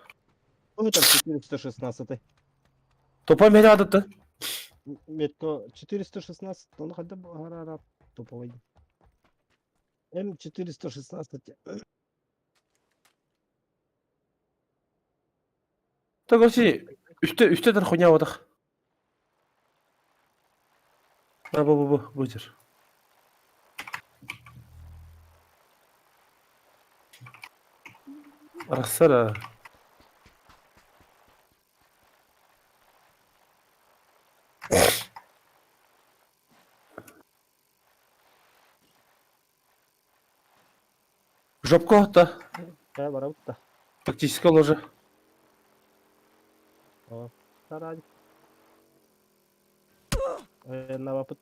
Bu там 416. Топовый миллиард-то. Метко 416. Onu hadi ara topovaydı. M416. Так вообще, üstte хуйня водах. Будешь. Рассара. Жопко-то. Ya var da. Тактическая ложа. O. Radik. Na вапыт.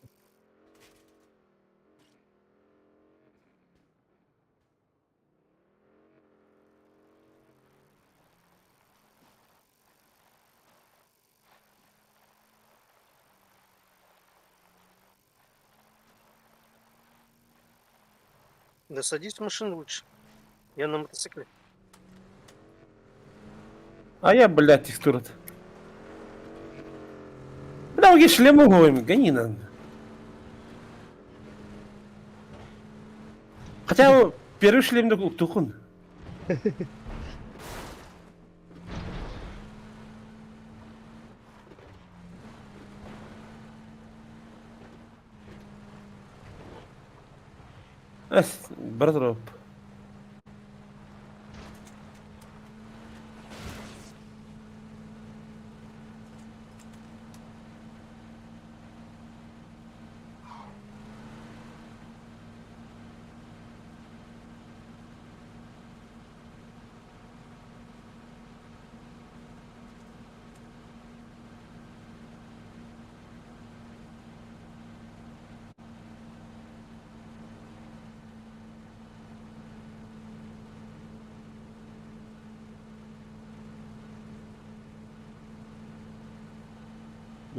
Да садись в машину лучше. Я на мотоцикле. А я, блядь, текстура. Да, уги шлему гоем, гони надо. Хотя первый шлем да тухун. Братроп.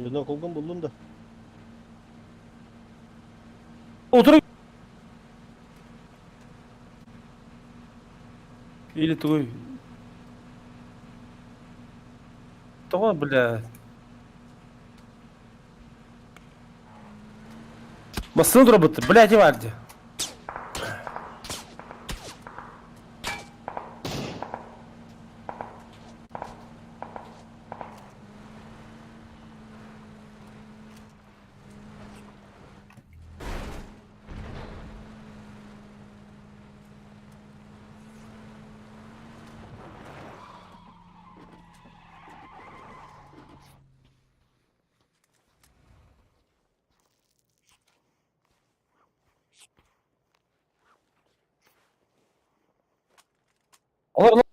Yüzüne kolgun buldun da. Otur. Или твой. Того, бля. Массыл роботы, блядь, Иварди. Алар,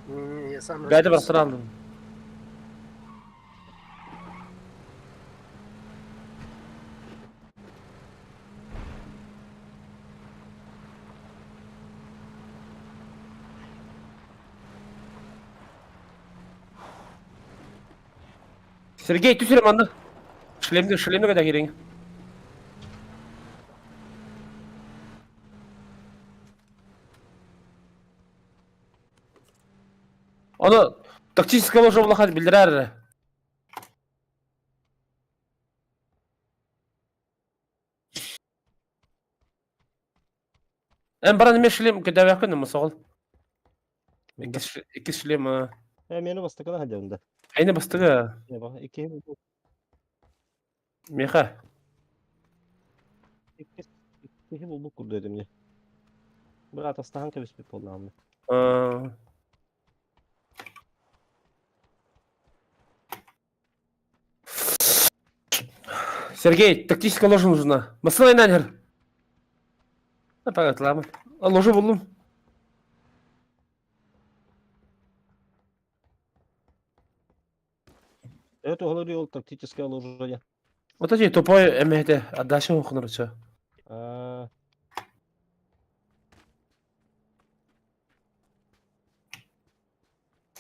Не, я сам бәді разберусь. бастыра алдым. Сергей, түсірем анда. Шлемді қайда керең. Оны тактический ложа бұлақат білдірер. Ән баран еме шлем кәдәу әкін, мысығыл. Екі шлем. Meni bastıkına hadi onda. Әйні бастығы. Ya bak iki Меха. iki bulduk kurdu dedim ya. Bir atasta hangi bir spip oldu amına. Сергей, тактическая ложа нужна. Масылай нәнер. Апагат ламы. Ложа болдым. Evet oğlu yol taktiği ложа ya. Вот эти тупой эмехте отдача оқынырчы.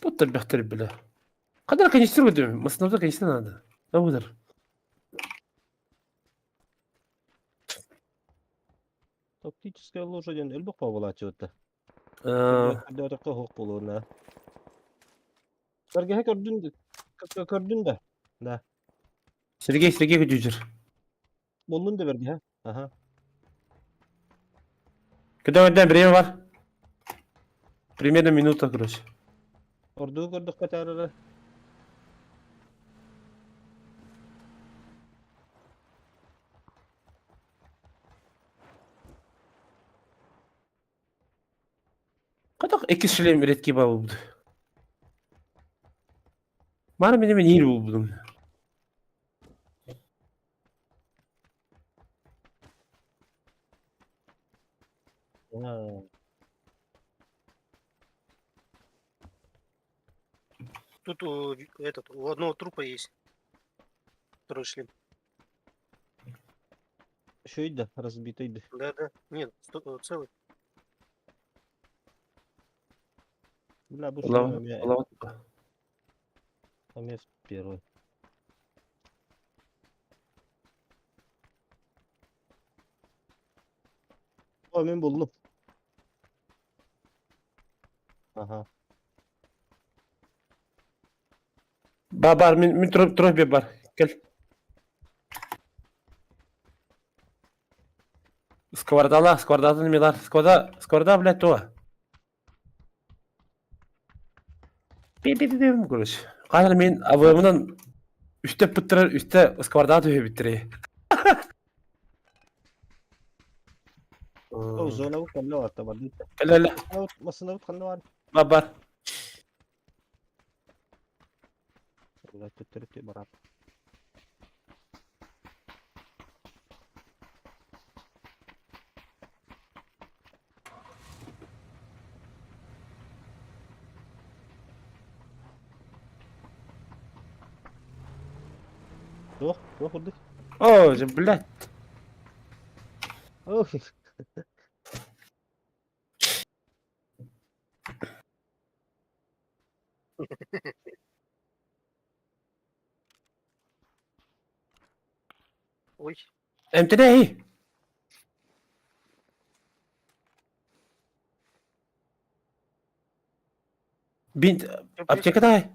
Тут бәхтер білі. Қадар канистр өдім? Масынавда канистр надо. Аудар. Taktiği ложа yani elbette pavlaçı öte. Dörtte hok bulur ne. Sergey gördün de. Ne? Сергей көтүжір. Buldun da verdi ha. Aha. Когда önden время var? Примерно минута, короче. Ordu gördük katarları. Қадақ 2 шлем ретке бабы бұды. Маны мен ел бұл бұдым. Ha. Тут у одного трупа есть. Второй шлем. Şuydu, разбитıydı. Да. Нет, целый. Бля, bu Аллах, шлем я. Аллах. Там я первый. O men buldum. Aha. Бар, мен тұрып бар. Кел. Сквардада немелар. Скварда, блядь, то. Бем, короче. Қазір мен АВМ'нан үсті бітірер, үсті сквардада төбе бітірей. O zona bu kanlı var tabi. Кел. Masında bu kanlı var. Бар. Ulan tüttürüp barat. Yok, yok vurduk. О, же, блядь. Oh. Ой, امتى هي؟ بنت всё, аптека поехали, да?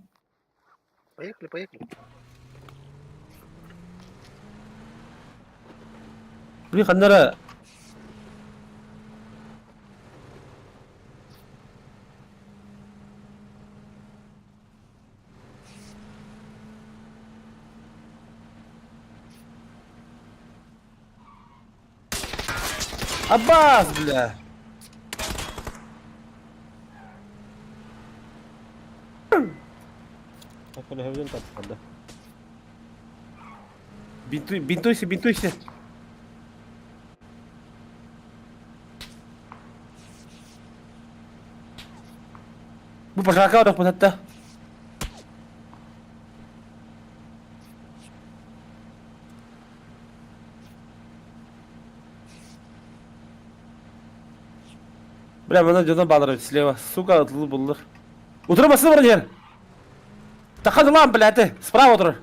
поехали, поехали. Блин, ханнара. Аббас, бля. Aku udah hujung tak ada. Бинтуйся, бинтуйся. Bu пошака udah pusat dah. Бля, мына жолдан балдырып слева. Сука, отылы булдыр. Отырмасın бір жер. Тақады lan, бля, ты. Справа отыр.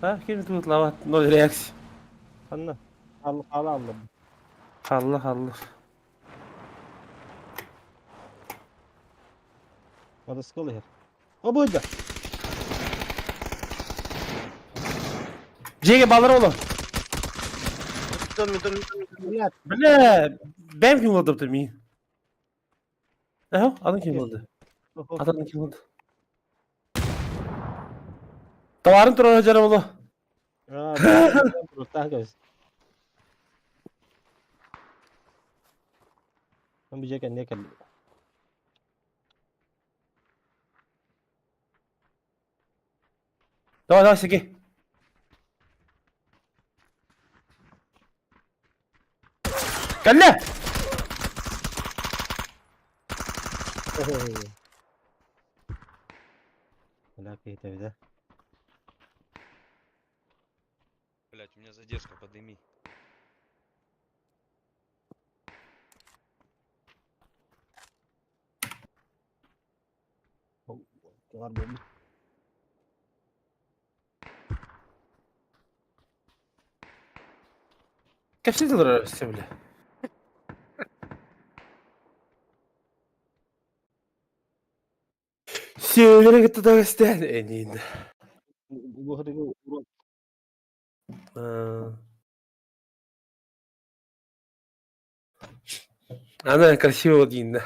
Ha, kim tutut lava? Nol reaksiya. Anna. Al aldım. Allah Allah. Ada skolu her. O buydu. Jege balır oğlum. Доме, доме, доме, доме. Блядь. Bля, ben kim oldu bu mi? Aha, adın kim oldu? Oh, Adın kim oldu? Tavarın turana canım oğlum. Ah, terus tah guys. Membijakan dia kan. Давай, давай, сиги. Кәллә! Лаки это да. Блять, у меня задержка, подыми. Keluar bumi. Кәпсі дылыр өсі біле. Сеулері кетті да өстен. Әнейді. Gua hari urut. Она красиво дейін.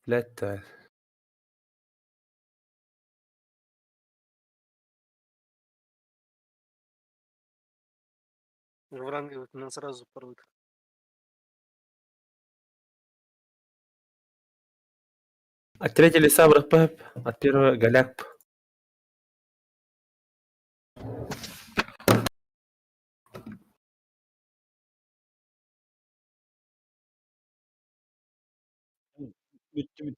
Блядь, да. Врангеля нас сразу порвут. От третьего леса пэп, от первого голяк. Bitti.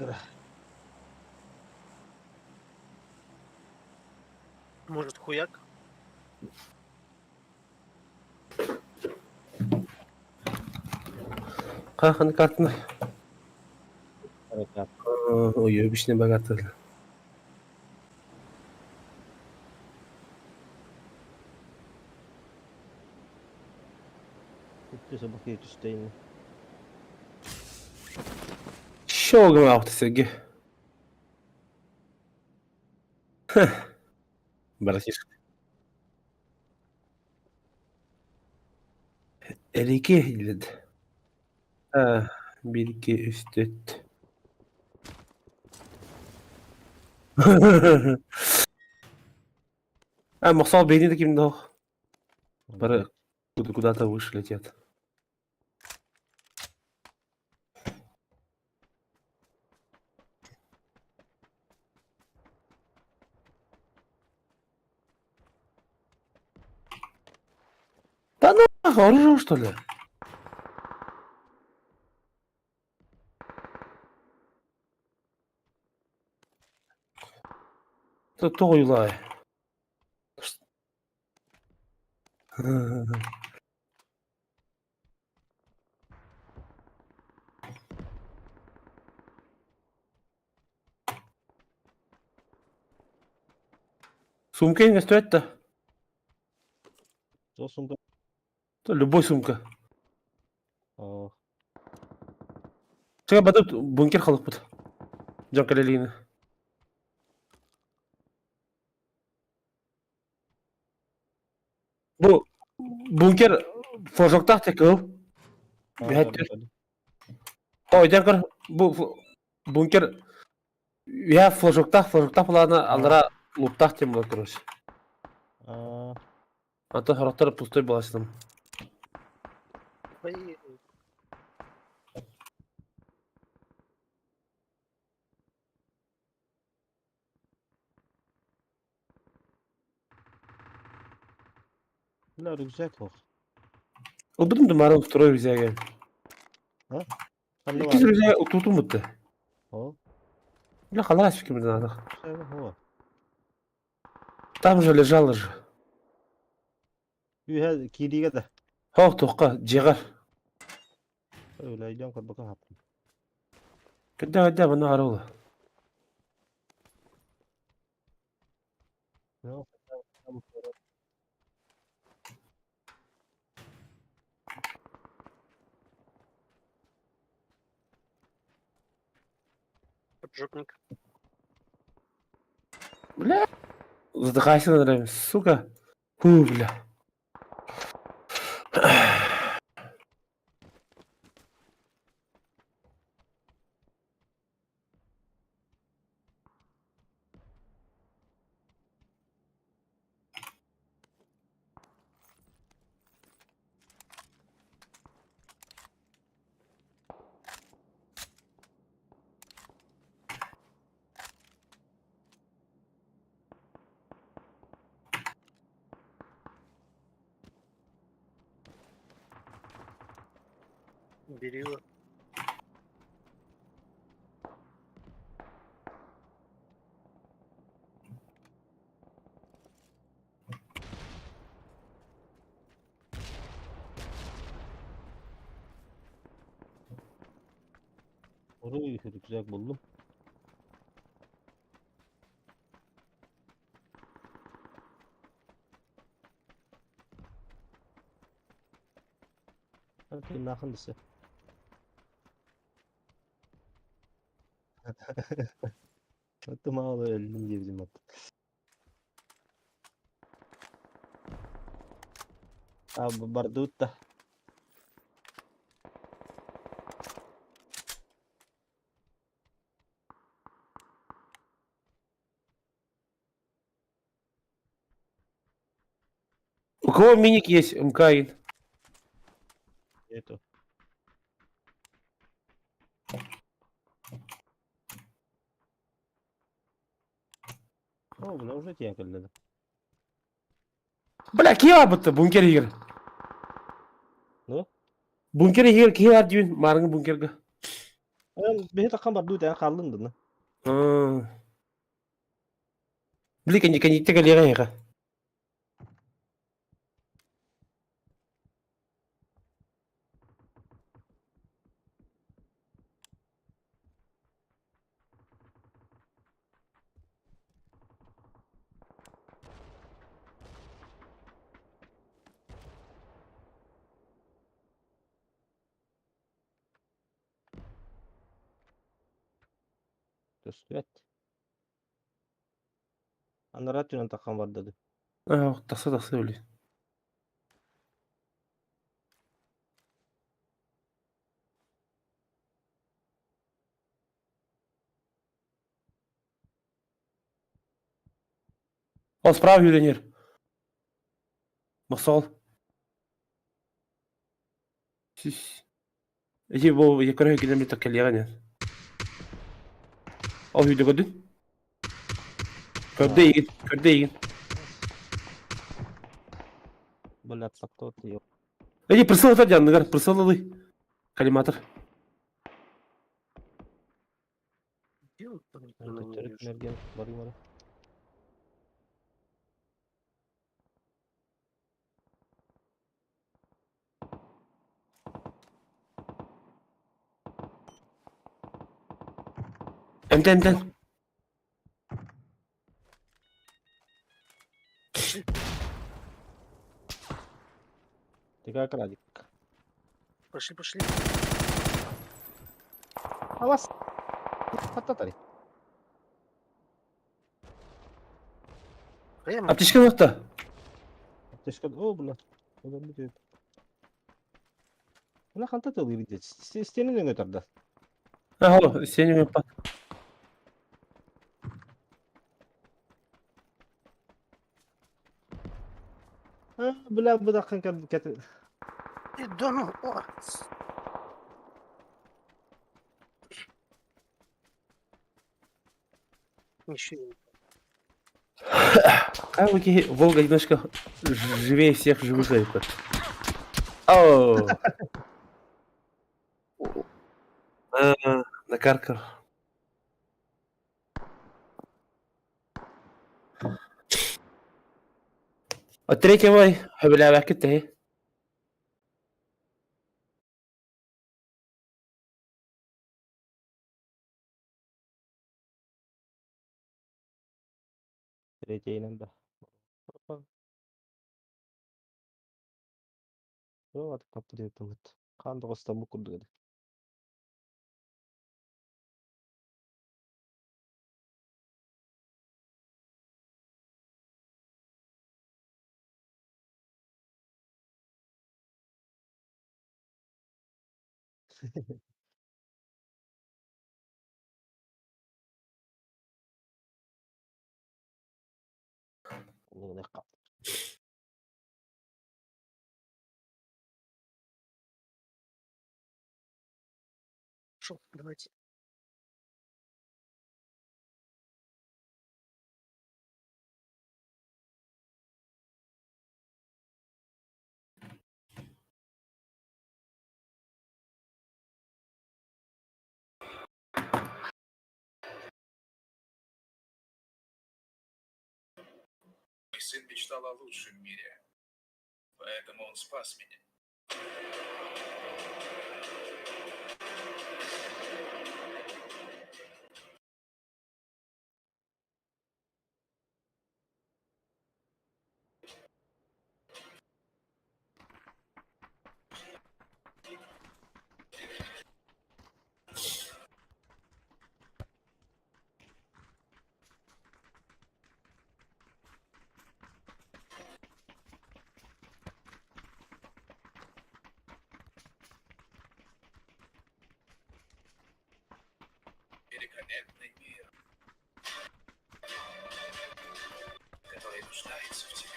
кыра. Может, хуяк? Kakını kartını. Hareket. Uyuyor bir şey bakartır. Bitti sabah yetişteyim. Şoğum yaptı sevgi. Bırakır. 52 dedi. Ha, 1 2 3 4. А, мақсал бейнеде кимді оқ. Бары куда-то выше летят. Да ну, оружие, что ли? Тут тойлай. Сумка не стоит-то? Сосын да. То любой сумка. Aa, Чega батып бункер халық бұд. Жан калелейні. Бұл бункер форжоктақ тек өп. Бәттер. Ойдан кір, бұл бункер я форжоктақ бұланы алдыра луптақ тем болады, короче. aa, Аты харақтары пустой боласының. Поехали. Buna rüzgar yok. Ол бұдым дұмарын второй рюкзаген. Sen de 200 var. рюкзаген ұтылтым бұдды. O, Бля, қалар әспекемізден адық. şey o. Там же лежал же. Ühe kiliğe de. Хоқ тоққа, жеғар. Öyle idem kır bakalım. Кәдді бұны арылы. Yok. Поджопник. Бля. Задыхайся нравится, сука. Фу, бля. Берила. Orayı rüzgar buldum. Hadi nakındısı. Attım ağlı öldüm diye bizim attı. Abi bardut da. У кого миник есть? МК-1. Нету. О, бля, уже текали. Бля, кие бар бұтты? Бункер егер. Ну? Бункер егер кие бар дейін? Марыңы бункерге. Behe takkan bar dute kallın da. Beli kan jite kalian ya kah? Төстүет. Анара түнен такkan bar dedi. Taksa öyle. О, справа юленер. Масол. Эти бо я короче кидем так калиан ya. О, yüzde gördün. Körde yiyin. Böyle atsak da otu yok. Эти присыл это жанныгар, присылы. Коллиматор. Где он там? Я Ben de не çörük вижу. mergen barayım oraya. Эмтен. Tekrar kıradık. Пошли. Havas. Patlatarı. Прямо. Аптечка нокта. Teşkil. O bunlar. Öyle bir diyor. Buna kanta da oluyor bir de. Stenin önüne götürdü. Ага, сеню yapar. Ha, bu da kanka getir. Да ну, о, Еще не. Кайлыки Волга немножко живее всех живых это. О. Накаркал. التريكة واي هبلا باكت اهي. Vereceğinin de. Yok artık kapı diyor Tumut. Kandı kostan bu kurdu dedi. Ne kap. Шо, давайте. Мой сын мечтал о лучшем мире, поэтому он спас меня. Великолепный мир, который нуждается в тебе.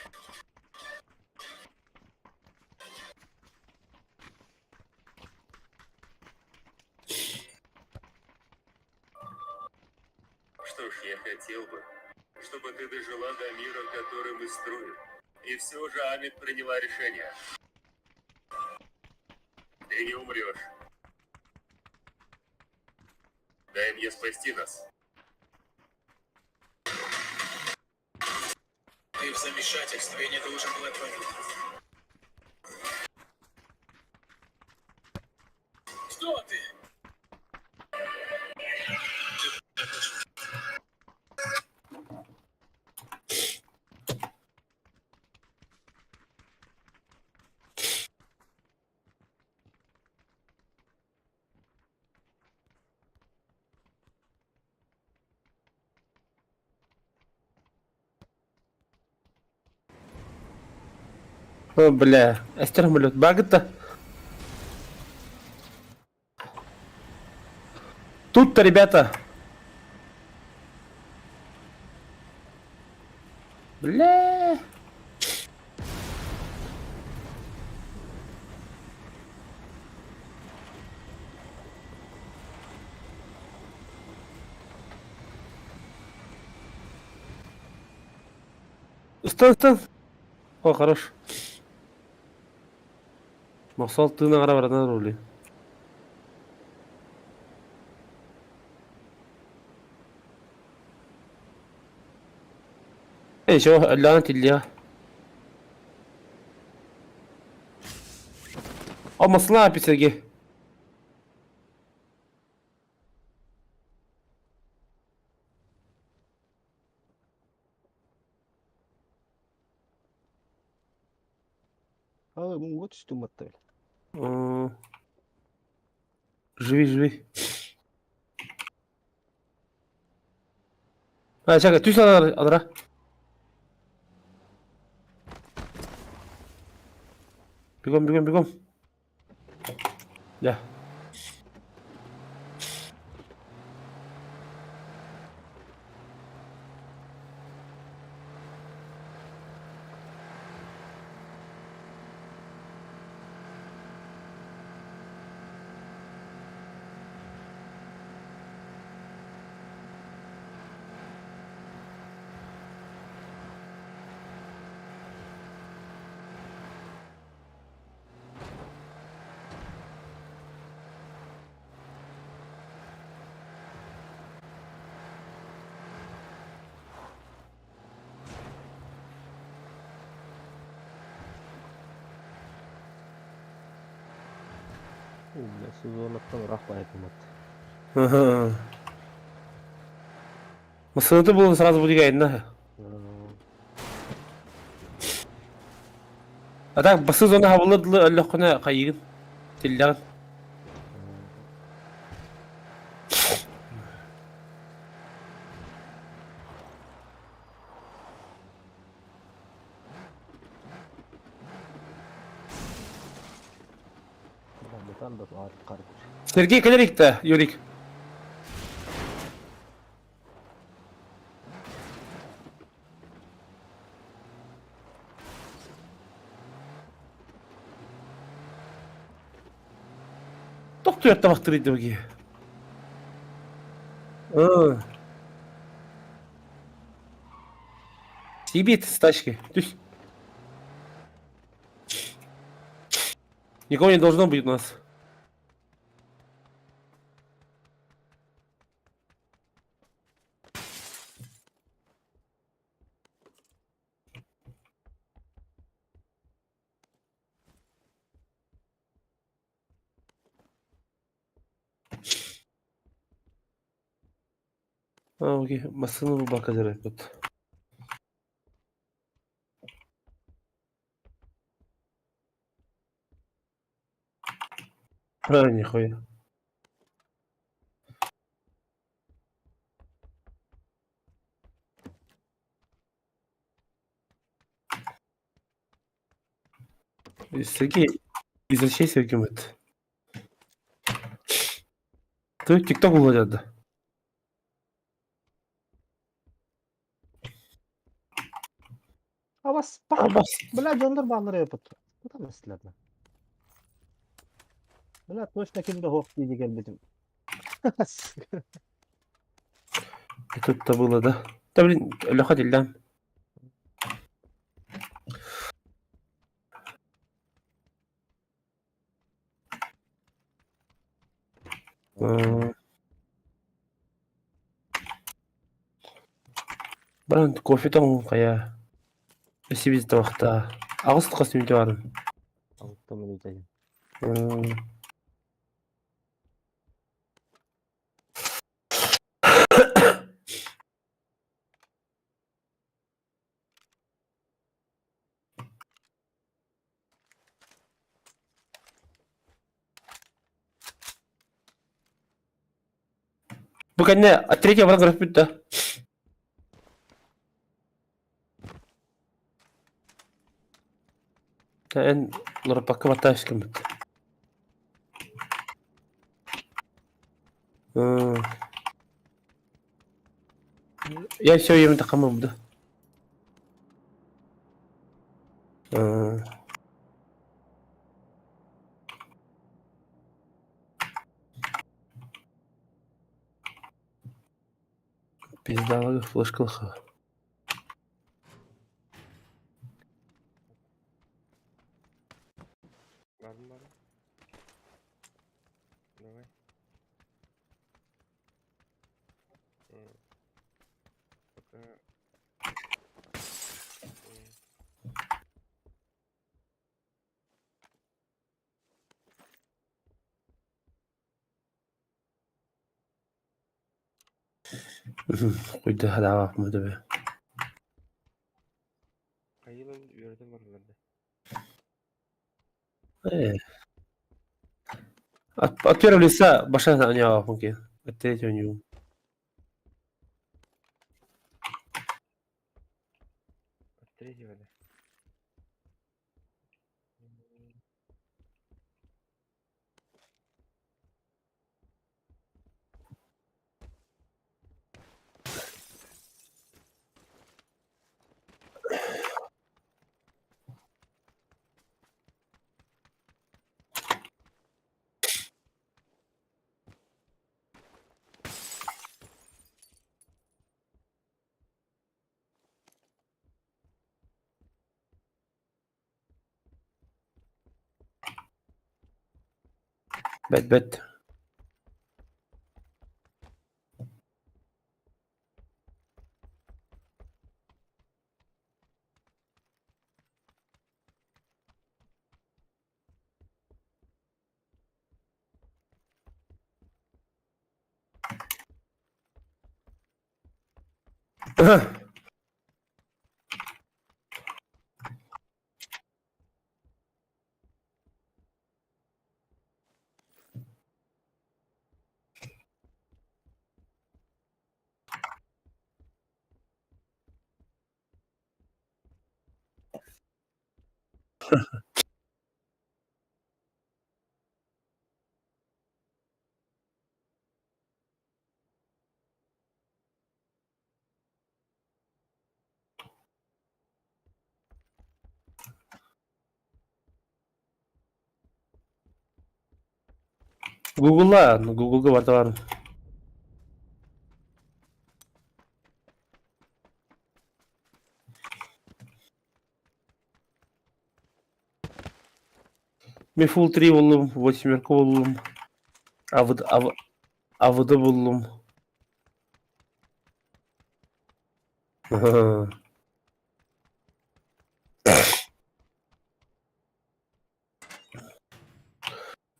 Что ж, я хотел бы, чтобы ты дожила до мира, который мы строим. И все же Амит приняла решение. Ты не умрешь. Дай мне спасти нас. Ты в замешательстве, не должен был этого видеть. Кто ты? О, бля. Астермолет. Багта. Тут-то, ребята. Бля. Стан. О, хорош. Максал тына қарап баратындар рулі. Шо, әлләна тиллия. О, масла писерге. А, вот что мотель. Живи. А, чакай, түс адыра. Бегом. Да. Бля, сезонлықтан рахмайтым от. Ага. Масылыты болды сразу будет айдына. А так, басы зона хабылырдылы әлләққына қайығын. Телләғын. Метан да артық қарып. Сергей Калерик-то, Юрик. Тоқты өтті бақтырыйды бөге. Съебит с тачки. Тюсь. Никого не должно быть у нас. А, окей. Масыны bu bakacak repot. А, нихуя. Сергей, изучай Сергей Мэтт. Ты тикток владят, да? Авас, бля, jonlar bağları yapıt. Bu da mesleğine. Bля, точно kimde hop diye gelmedim. Тут-то было, да? Да, блин, Леха Дильдан. Баран кофе тоң кая. Эсибиз табакта. Агыс костюм барын. Алттым үтәген. Бу кенне третья баран көрөп бүтті. Тән лорпакка баташ кем бит. Я все ем такамым да. Пиздалы флешкалха. Ладно, ладно. Давай. Пока. Куйда хадава мыды бе. Кайылын үйерден барыларды. От первого лица баша не мungkin. От третьего не. От третьего, да. Бет. Google'ga barda var. Мен full 3 buldum, 8 buldum. Avıda buldum.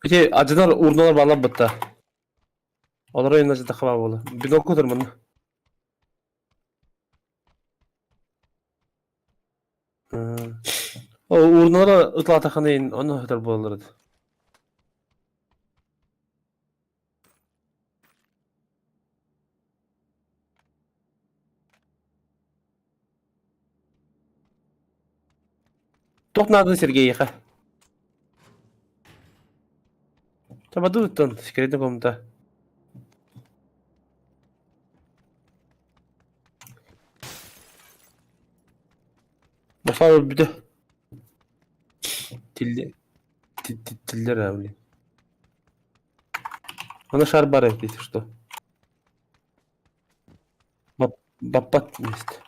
Peki acılar urnalar bağlan bıtta. Onlar oyunda da kaba bolu. Bir okudur bunu. O urnalara ıtla atakanayın onu hıdır bulurdu. Топнадın Сергей яха. Табаду уттан секретный комната. Başlar bir de. Tiller abi. Она шар бар, если что. Бапат есть.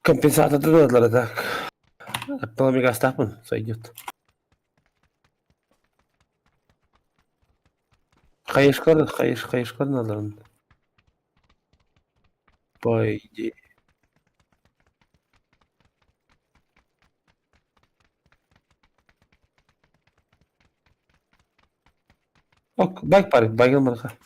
Компенсатор дадылар, так. Автомобиль Остапын, сойдет. Кайышкар надарын. По идее. Ок, байк бар, байган марка.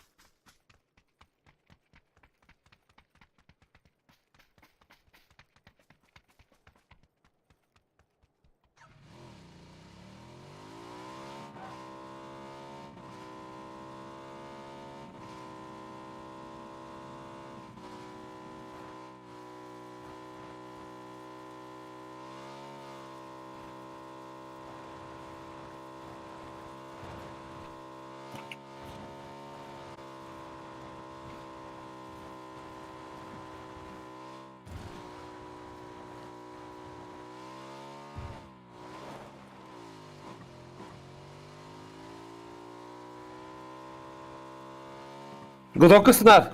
Готовка снар.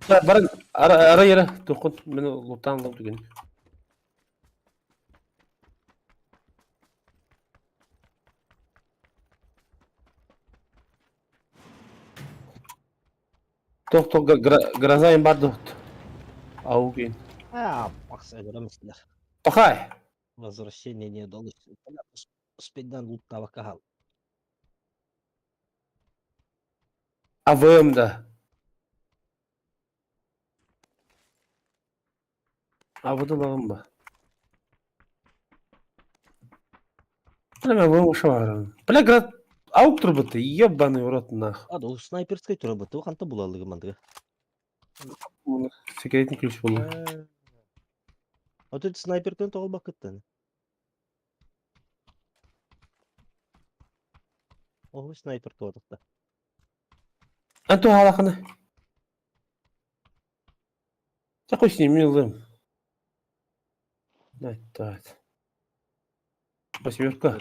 Барын, ара ера, тоқын, мені луттан алып деген. Тоқ, гроза бар доқт. Ау кейін. Бақса көрөмүсүлөр. Пахай. Возвращение не удалось. Успейдан луттаба кахал. АВМ'да. АВД лағым ба? Бля, АВМ шаварым. Бля, град... Аук тұрбыты, ебаный в рот нах. А, да, снайперской турабы. Канта булалыгы мандыга. Секретный ключ был. Вот это снайперден тоғыл бақыттан. Ого, снайпер тоғылықта. Анту халақыны. Такой с ним милым. Так. Восьмерка.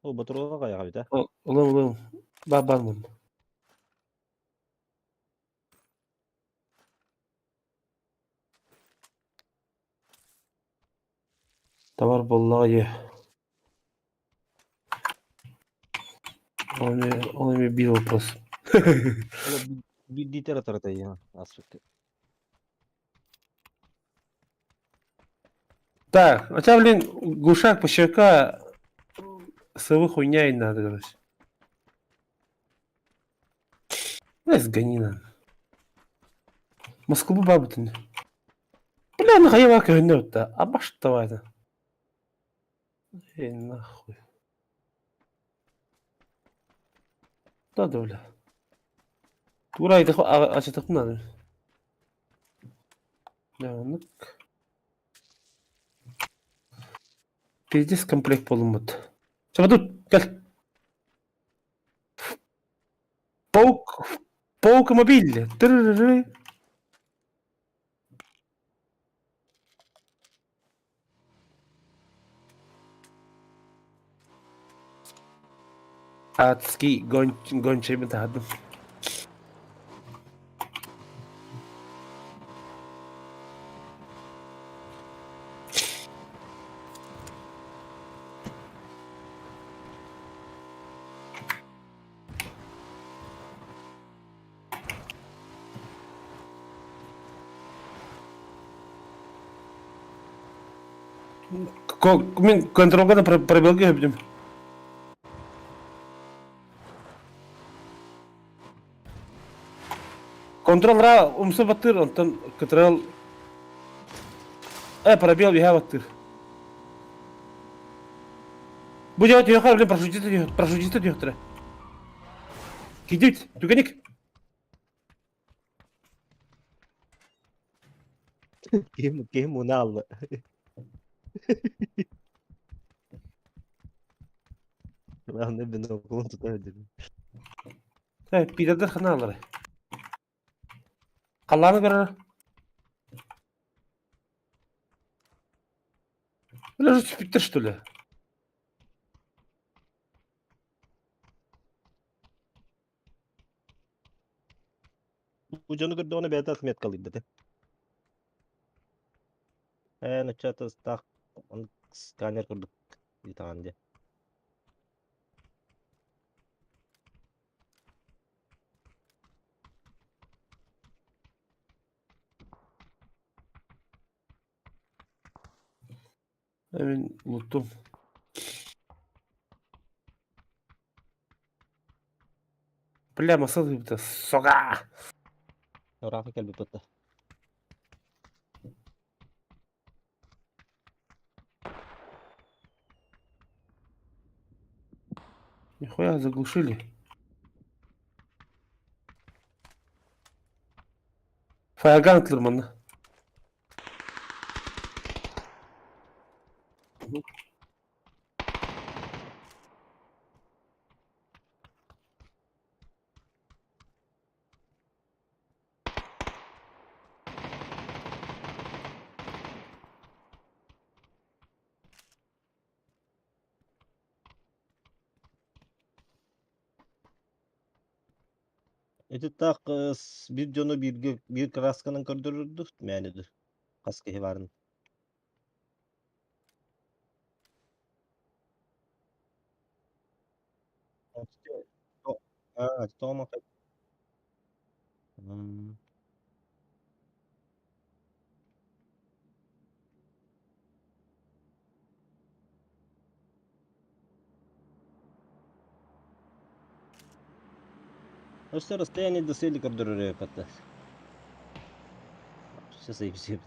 О, батыруға қаяға бит, а? Улым. Бабанмын. Товар боллаға е. Он мне бил вопрос. Литературата я аспекты. Так, а тебя, блин, гушак по щека совы хуйня и надо, короче. Ай, сгони на. Москву бабу-то не. Бля, нахуй я кагнёт-то. А баш давай-то. Эй, нахуй. Да, бля. Тура, это açık надо. Да, ну. Пиздец, комплект полумот. Что тут? Гel. Паук мобиль. Тырырыры. Адский гончий методом. Мен контролға пробелге өбдім. Контролға умсы баттыр, онтан контрол... пробел бега баттыр. Бұл жауат еуқар, блин, прошутиста деуқтыра. Кедет, түгенек. Кем оны алды. Ben de ben okulun tutamadım. Пидордар хана алары. Қаланы көрі. Бля, же спиттер, что ли? Bu canı gördü onu beta hizmet kalayım dedi. Ne çatı tak onu skaner kurduk bir tane de. Hemen unuttum. Bля, masal gibi soga. Rafa gel bir pıttı. Нихуя заглушили. Фаяган atılır. Tak bir canı bir kraskanın kırdırırdı yani kaskı varın. Toma. Öster расстояние до цели кардырыры патта. Сейчас и все.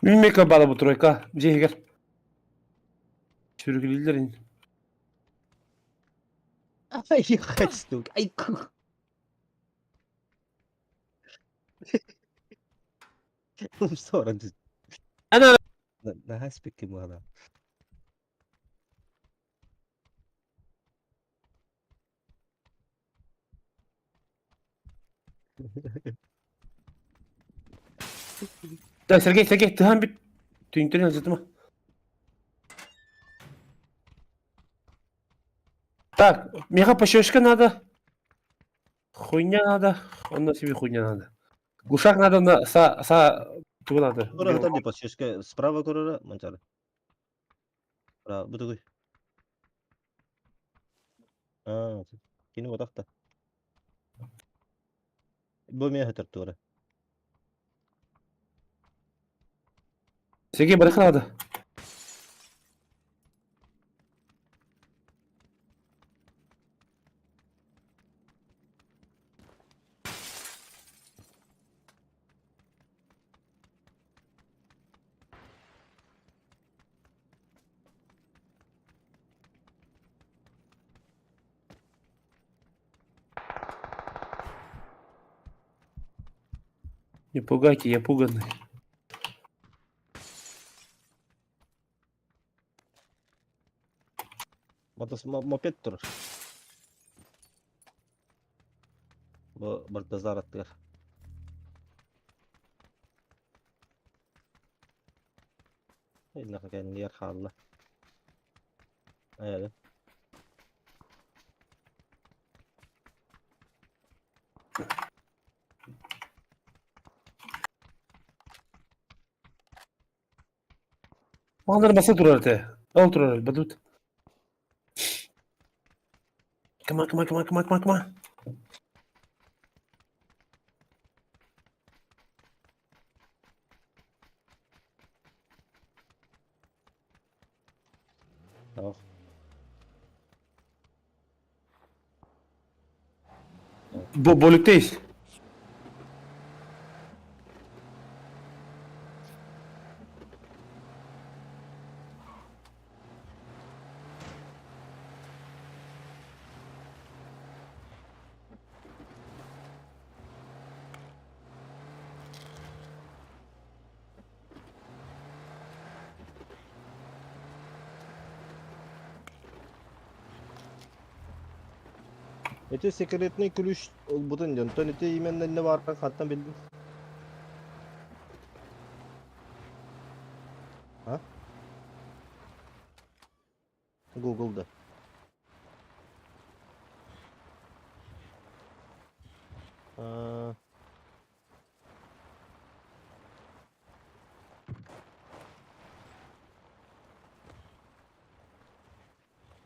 Mimeka bağlı bu troika. Ceyger. Sürgülüler. Ай, ехать стук. Ай, в сторону. Ana. Да, спики мало. Да, Сергей, ты там bir tüyüntünü acıtma. Так, мега пощечка надо. Хуйня надо. Он на себе хуйня надо. Глушак надо на ту надо. Кора хатар деп шешке справа кора манчары. Справа бутугуй. Кини отакта. Бу мен хатар тура. Сергей, барыха надо. Не пугайте, я пуганный. Moped durur. Bu burada zaratlar. İlla kendi yer halde. Evet. Onları masa durar te. Al durar, badut. Come on, come on, come on, come on, come on, come on. Tamam. Bölükteyiz. Это секретный ключ бутын жонтон это именно не бар хаттан билдим. Ha? Google'da. Aa.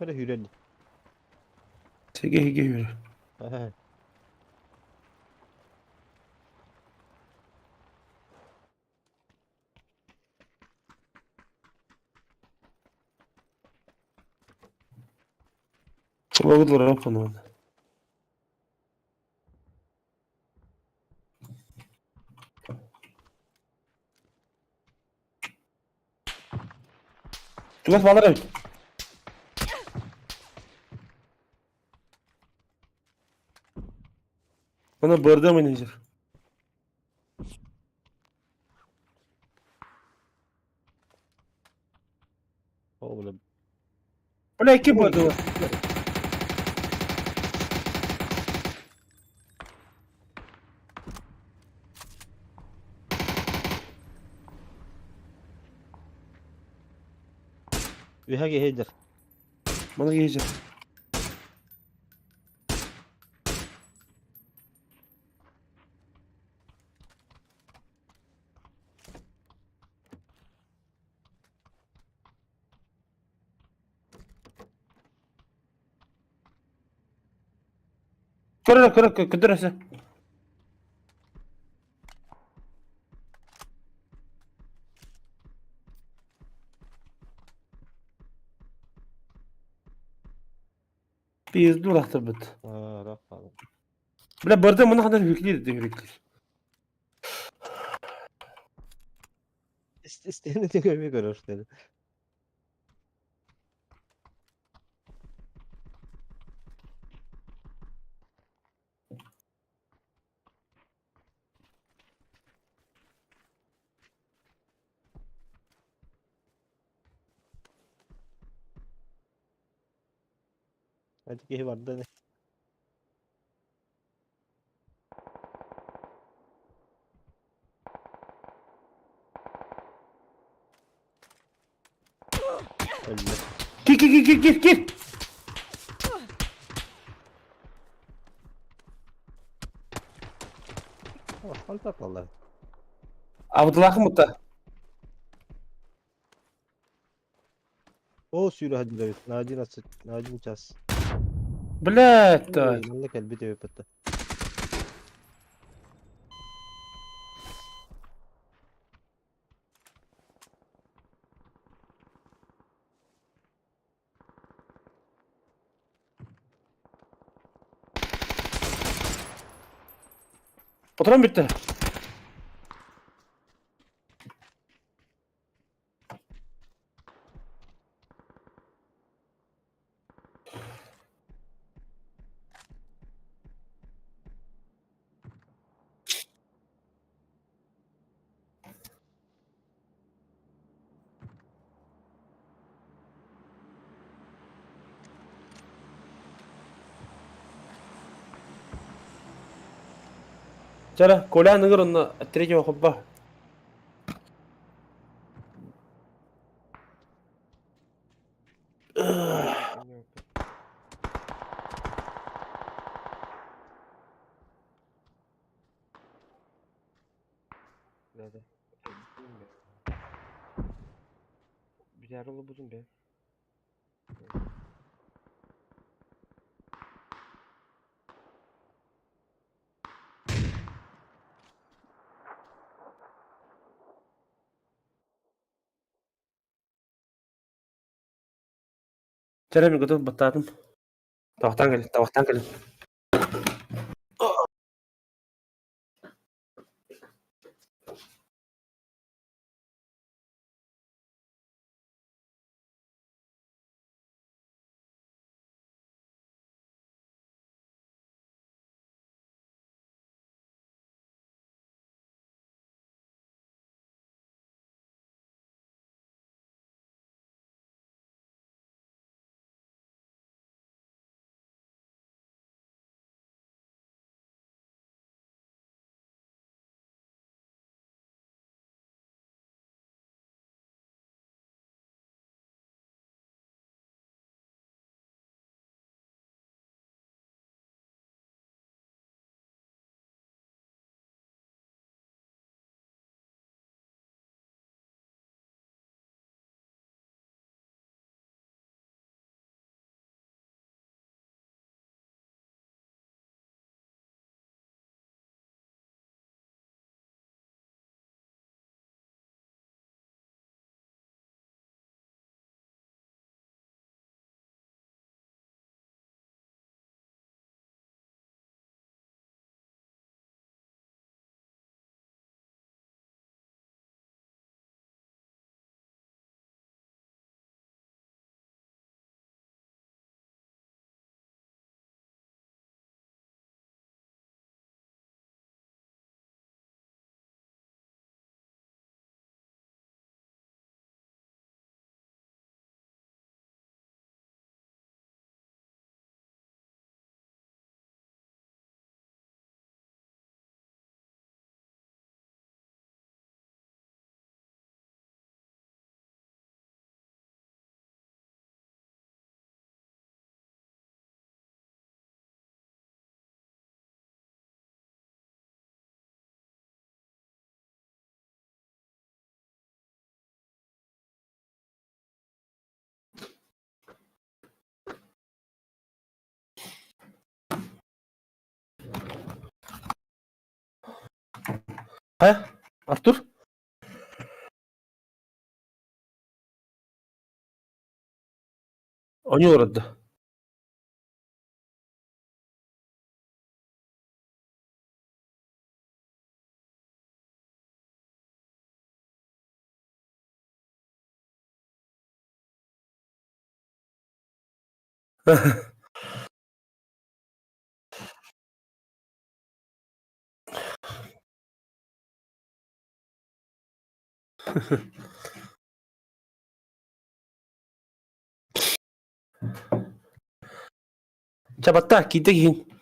Böyle hüreli. Sege hige yürü. Aha. Olabilir Rafa onu. Tugas bağlar evet. Bana barda mı oynayacak? Oğlum. Bana iki barda var. Bir hage heydir. Bana gelecek. Kırık kıdırası. Bir yüzde ulaştı bit. Aa, Rafa. Bile barda bana kadar yüklüydü yüklü. İsteyeni de görmeyi görür dedi. Hadi ki vardı ne? Öldü. Gir. Oh, kontak vallahi. Abdullah Mutlu. O sürü hadi David. Naci nasıl? Naci uçaz. Блядь, Nanne kalbi de öpüttü. Oturan bitti. Jara, Koля nıgır onunla trekime hoppa. Не опыт. Да. Buzun be. Bir yaralı buzun be. Jara mi götür battadım. Tabaktan gelin. Ha? Artur? O ne uğradı? Çabatta gide giyin.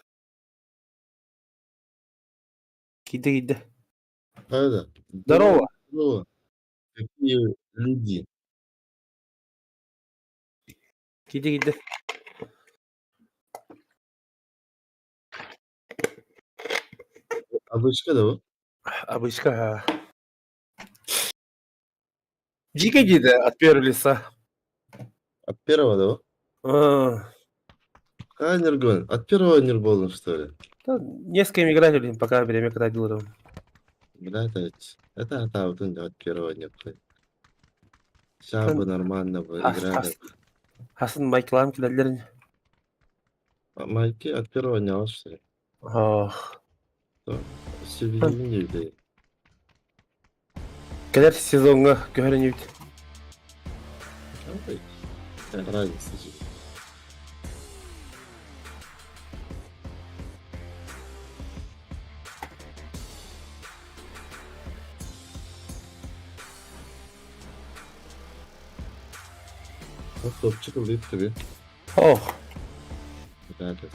Gide. Это, Здорово. здорово. Какие люди. Gide. Обычка, да? Обычка. Дико гиде от первого лица. От первого, да? А, А, Ниргон, от первого Нирболна, что ли? да, не с кем играть, блин, пока время кротил. Бля, это вот он от первого нет. Сейчас бы нормально бы играли. Хасын Майклам килерлерин. А Майки от первого не алаш, что ли? Ох. Севильин не видели. Келер сезонга көрінет. Разница же. Вот топчик улыб тебе. Ох. Да, да.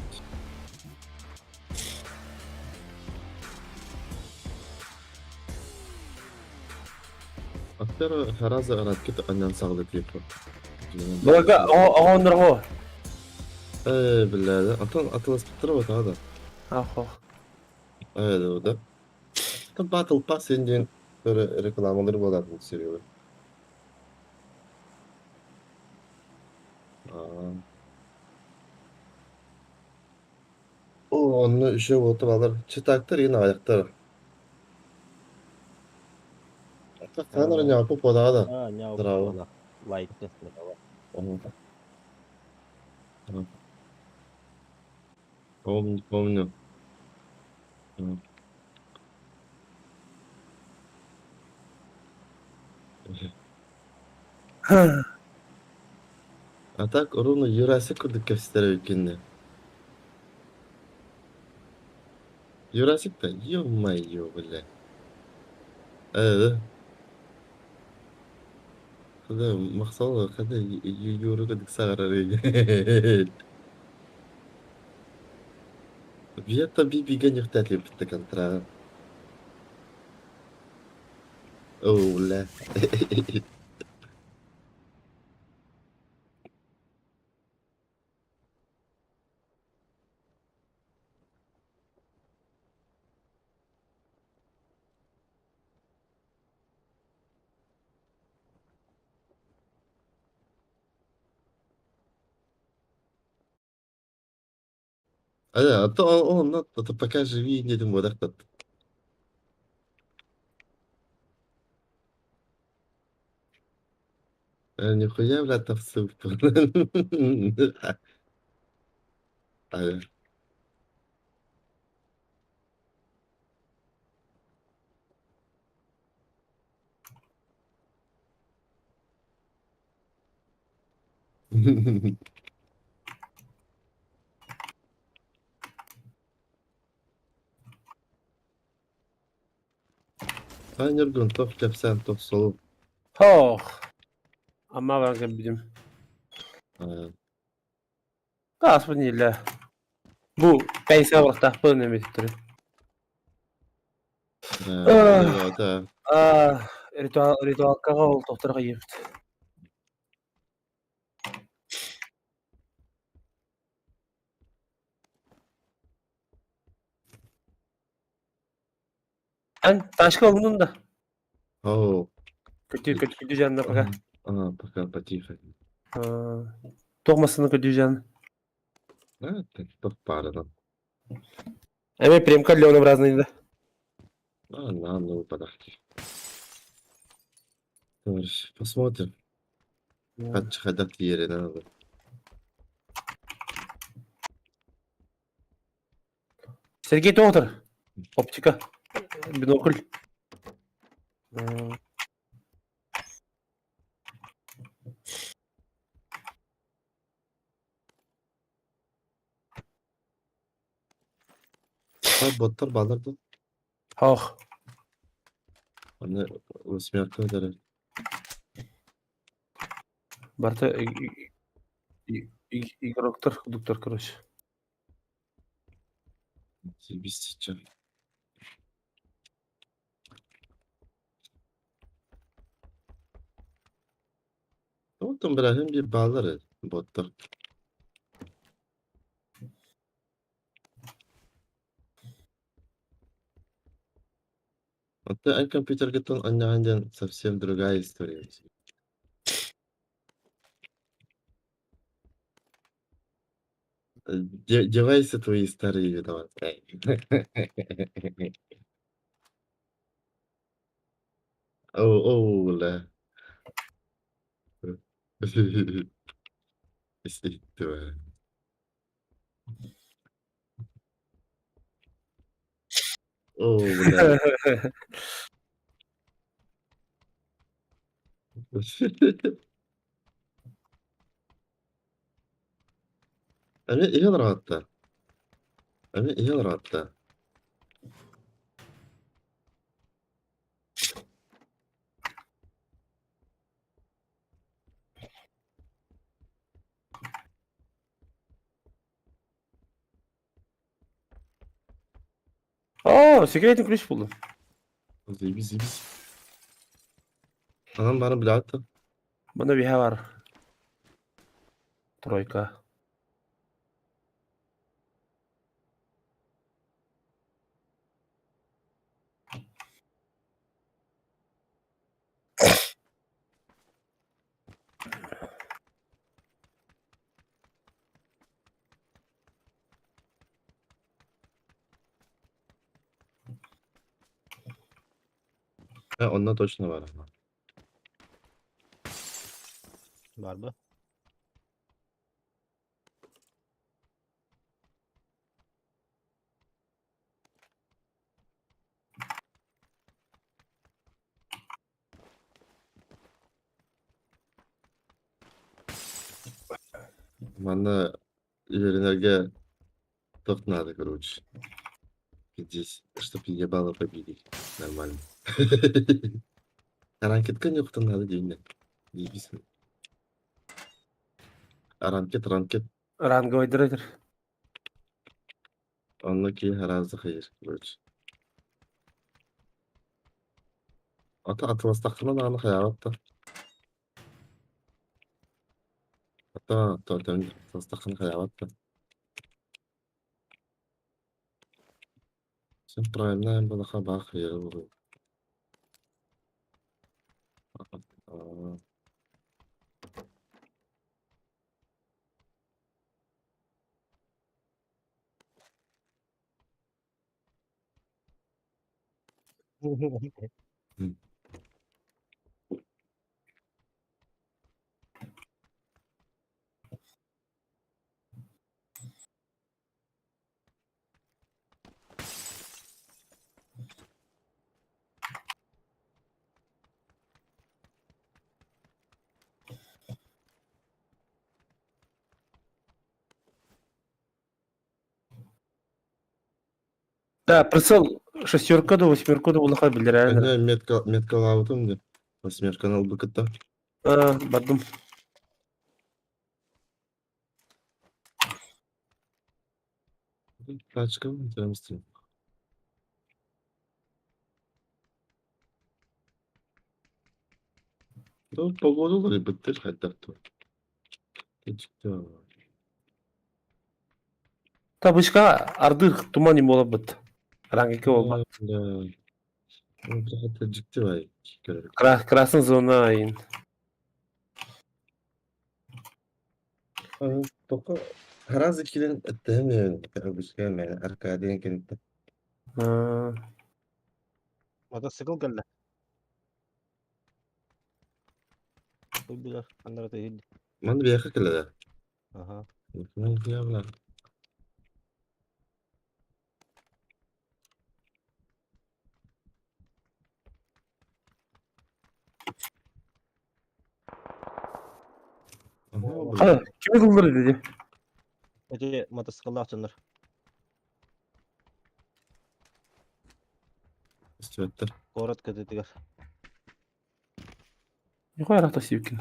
От первого раза ракета аннан сағды типа. Бага, оғандар го. Бля, да. Антон атылас біттір ғой тағы да. Ох. Да. Там батыл па сенден böyle reklamları болады бұл сериалы. Onu işe oturup alır. Çıtaktır yine ayaktır. Hatta kanır ne yapıp o da da. А, не Здраво. упала. Лайк тест. Помню. А так ровно Jurassic курдук кепсиздер экенде. Jurassic-то, ё-моё, бля. Да. Когда мақсал, когда юргадык сағарар екен. Виетта бибиге нюхтат лепітті контрагы. Оу, бля. А то он, то пока живи, не думаю, да, кто-то. Нихуя, бля, там ссылка. Нұргүн, тоқ кепсән, тоқ солу. Ох. Amma var ki bizim. Kasbı neyle. Bu peysa vakta bu ne mittir. Ritual kağa ol doktora yift. Sen taşka oldun da. Kötü canına baka. Пока потихо. Tohmasını kötü canı. Так, тоқ парадан. Эми прем калёны в разные да. ну подахки. Посмотрим. Хотят ере надо. Сергей доктор. Оптика. Бинокль. Боттар балырды. Ах. Аны восьмерка дәрі. Барта игроктор, доктор, короче. Себестича. Вот там бирахим bir bağları bottар. Вот ты компьютер готов, а совсем другая история. Девайсы твои старые виноваты. Оу, ла. Естественно. Оу, ла. Они iyi rahatta. Они iyi rahatta. Aa, секретный ключ buldum. Zibis. Anam bana bile attı. Bunda bir var. Тройка. Onda точно var ama. Var mı? Bana Юринерге ток надо, короче. Здесь, чтоб ебало победить. Нормально. Ранкетка не кто надо денег. Зибис. Ранкет. Ранговый драйвер. Onunki herhalde hayır. Короче. Ata vastaqına da anı hayatta. Ata totem vastaqına hayatta. Sen prime'den bana haber hayır olur. Да, прицел шестерка да восьмерка да улаха билдирәләр. Ben metkal aldım da. Восьмерканы алып быкытта. Бардым. Тачка темстин. Да, погода olur bitti hatta. Geçti. Табышка ардыр туман им болып бит. Рангеке болма. Да. Hatta ciddi var. Красный зона ин. Только раз ikilin ettemiyorum. Kabışka yani arkadayan kentte. Мотоцикл geldi. Duydular. Anlara da hildi. Man bir yakı kılıyor. Aha. Ne diyorlar? Ha, kimi kıldır dedi. Ece motosikl açınlar. İstiyorlar. Korat kızıdılar. Yok ayakta sevkin.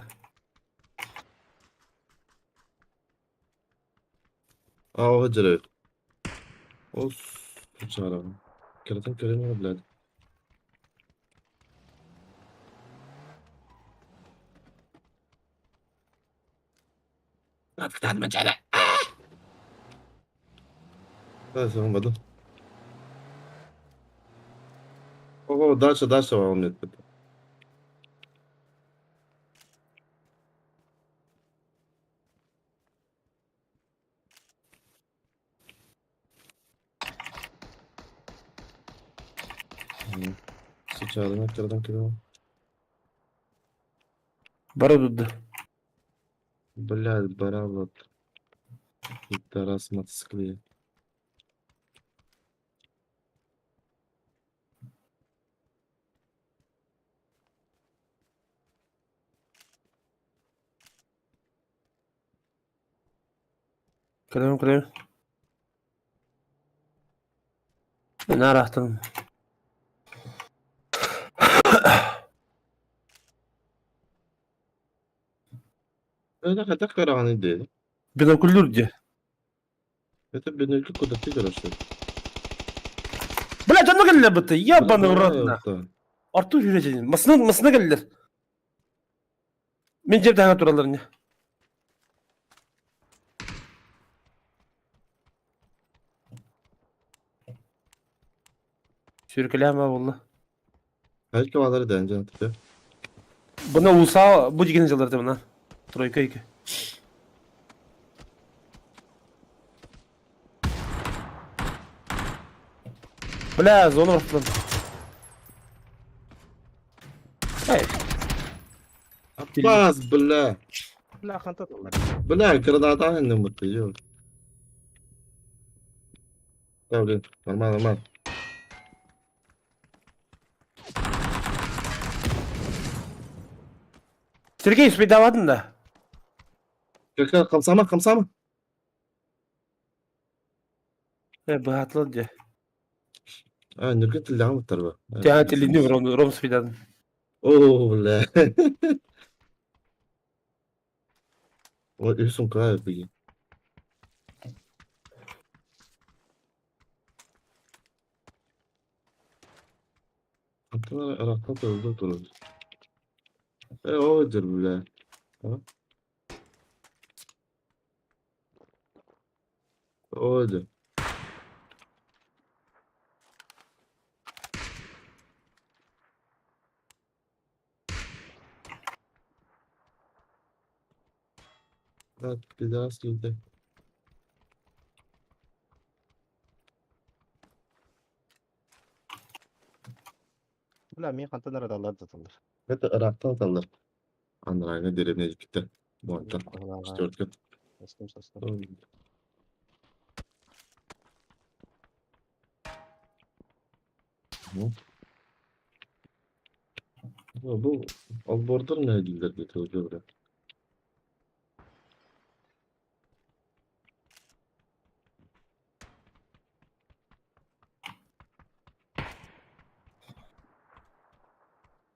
Aa o hıcırı. Of. Hıcırı. Kırıtın kırını bile. Hafiften mi çare? Да, свободу. Ого, дальше вам нет. Сейчас, накырdım кидем. Bara tutdu. Блядь, бара вот. Это раз мотоцикле. Kırıyorum. Ne arahtım? Это хотя караны değil. Binoküllür diye. Это бедняки куда-то играют. Bıla canına geldiler bıttı. Ya bana uğradına. Artık yürüyeceğim. Masına geldiler. Ben cepte hangi turalarını. Sürükleyen var valla. Her kavaları deneyeceğim tabii. Buna ulsa bu dikini çalırdı buna. Troika 2. Bля, zonu bastım. Hey. Abbas, бля. Bla kantat onlar. Бля, граната не мутıyor. Да, блин, нормально. Сергей, успей давадın da. Как камсама. Bu hatlı diye. А, нürgün tilden mı tarba? Tihanet elini Rom speedadın. Oo, бля. O üstün kaya peki. Atlar Irak'ta öldü durur. Odur bile. Ha? Odur. Evet, bir daha sildi. Bla mi kantatlar adamlar tatılır. Evet, Irak'tan atarlar. Andray'la derine gitti. Bu arada. İşte örtü. Sastım. Bu Alborder ne değildir diye tövbe.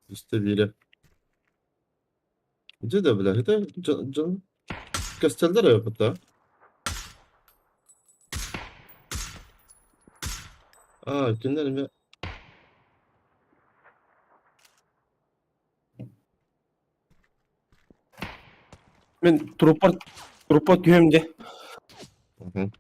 İşte biri. Cidden bile. Hadi can Castell'de de yok hatta. Aa, günlerim ya. Ben truppa diyorum diye. Hı.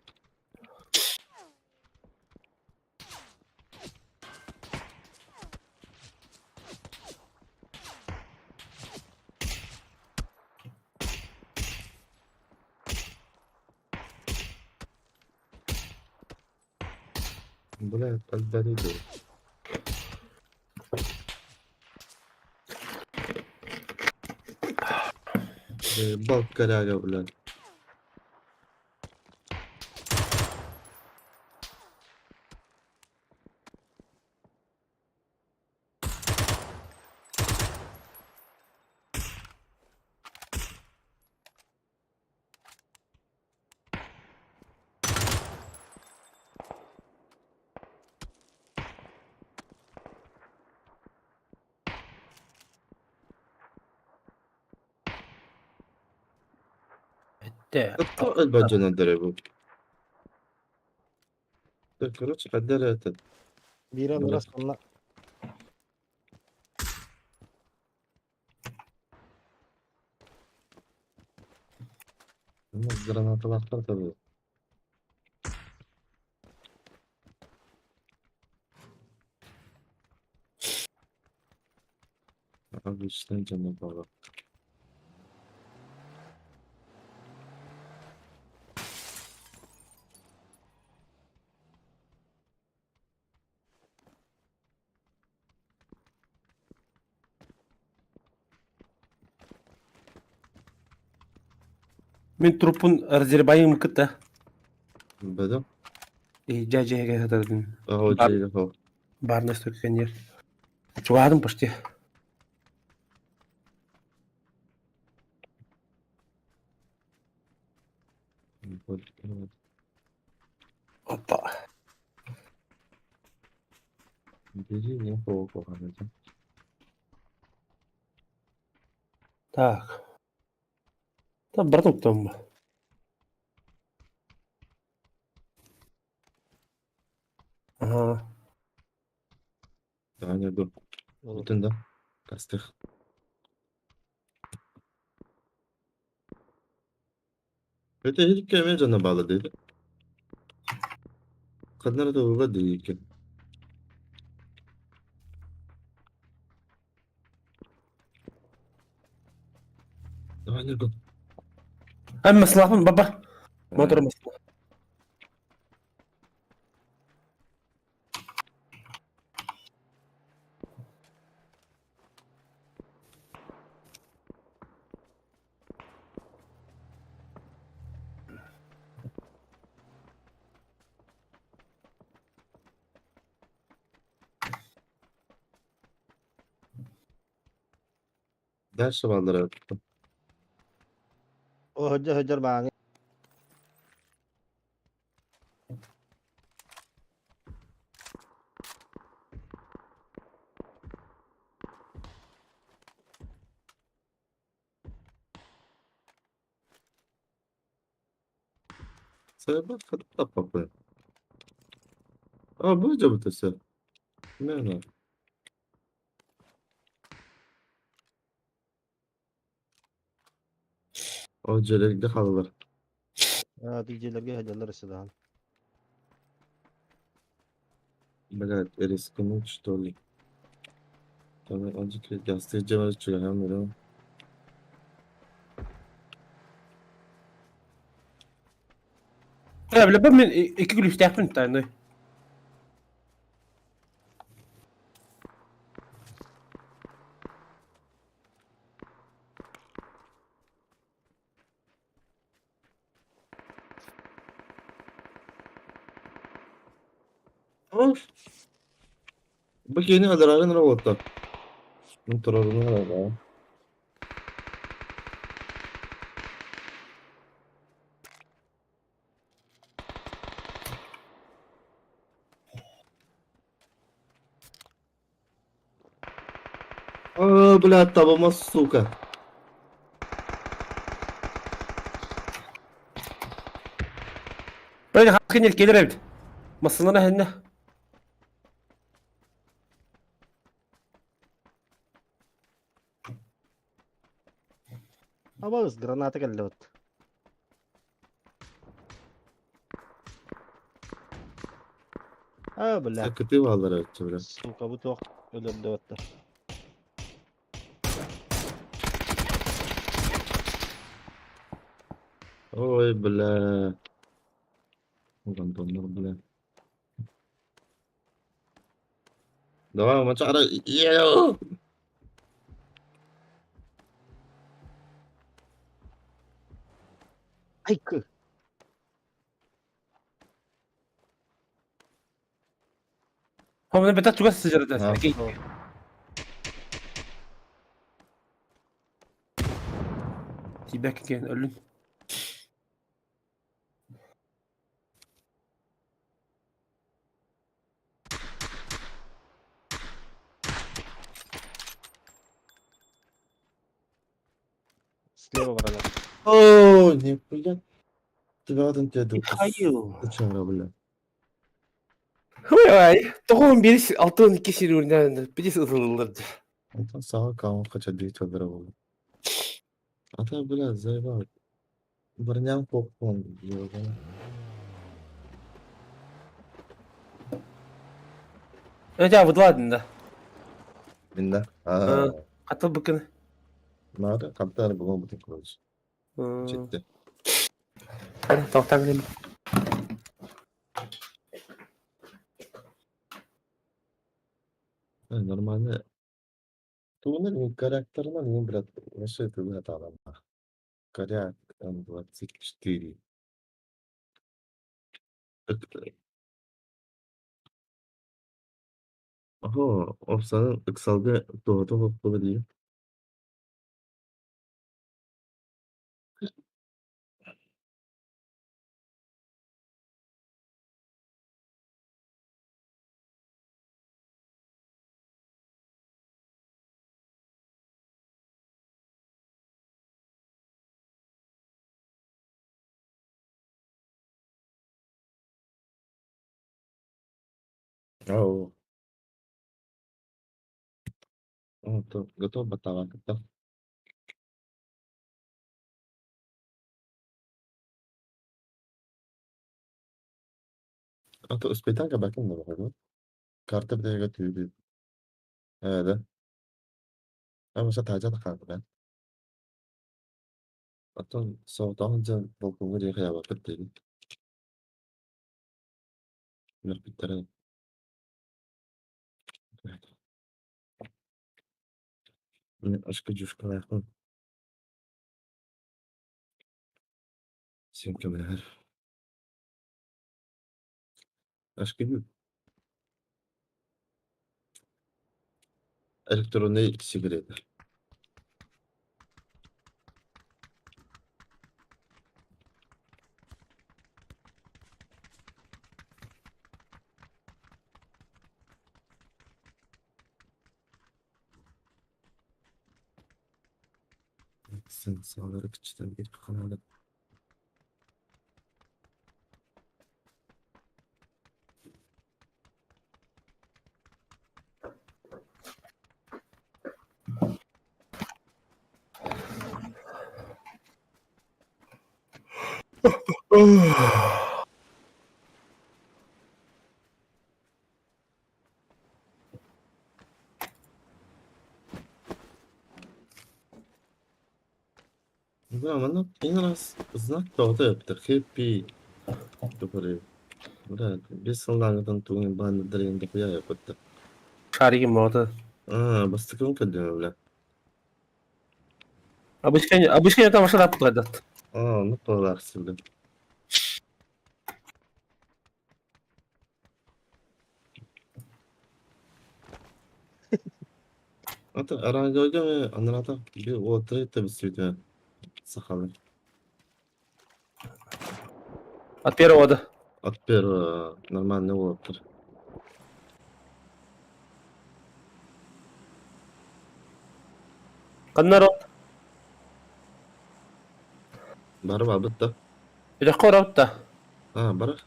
Bu ne? Kalberi diyor. Balk karaga bilen. De. Hatta albacana dere bu. Короче, kadar этот. Бирен Böyle. раз онна Granatalar tabii. Abi işte canına bağlı. Min trupun Azerbaycan mıkıtta. Bedem. Cacıya kadardın. Hocayla o. Barna stökken yer. Çuvadım почти. Hoppa. Biri ne soğuk o halde. Так. Там братук там. Ага. Yani dur. Bütün de. Kastık. Öte hiç kime canına bağlı değil. Kadınlara da uğra değil ki. Yani dur. Hem maslahım baba. Motor maslah. Ders sabahları. o höjür baňy. Sebep kadın da papı. Aa bu acaba tese. Ne ne? O cerekli halılar. Dijelerge höjürler ısıdan. Блядь, рискнуть что ли? Там azıcık gazeteci cevap çıkaramıyorum. Ya bile ben iki gülüş yapın tane. Of. Bak yeni alarmın robotta. Bu tarafını var. Блядь, табама, сука. Böyle hakkın ilk gelir evde. Masalına henne. Abağız granata geldi. Bля. Sakıtı varlar evet. Сука, bu tok öldürdü öttü. Ой, бля. Ulan donlar bля. Давай, мачара. Еу. Кайкы. Hombre, beta tugas sıcırdı. Ha. Okey. Tibek gen ölün. Слева врага. О, нихуя. Твадın dedi. Михаил. Uçağına bile. Vay. Tohum biri altın iki seri üründen. Birisi ısınılırdı. Ondan sağa kalma kaça diye çadıra oldu. Ata biraz zayıf. Barınyan popcorn diyor bana. Önce avıdı adında. Binler. Ha. Aa. Hatta bakın. Nada kaptanı bulma butik kuruluz. Hmm. Ciddi. Hadi tavuktan gidelim. Normalde Tuğunun karakterinden iyi biraz nasıl yapıyor adam. Karakter 24. Ого, Овсаның ыксалга тоғыты болып қойды дейін. Ау. То готов батава ката. То успейтан ka bakın da bakalım. Kartı bir de götürdü. Evet. Ama mesela taca da kaldı ben. Hatta soğuktan önce balkonga diye kaya vakit değil. Yok bittere. Evet. Aşkı coşku yakın. Sen kömeler. Aşkı bir elektronik sigaret. Sen sağları kıçtan bir kanalı. Ama en az znak doğdu yaptık. Hep bir yukarı. Burada bir sallangadan tuğun bandı direyinde kuya yapıttı. Şarigi moda. Bastık mı kadın öyle? Обычно там машина yaptılar. Ne kadar sildim. Hatta aranjörde mi? Anlata bir oturuyor tabii stüdyo. Sakalı. От первого до. От первого нормальный отыр. Каннар Барып албыт да. Bir korap da. Барах.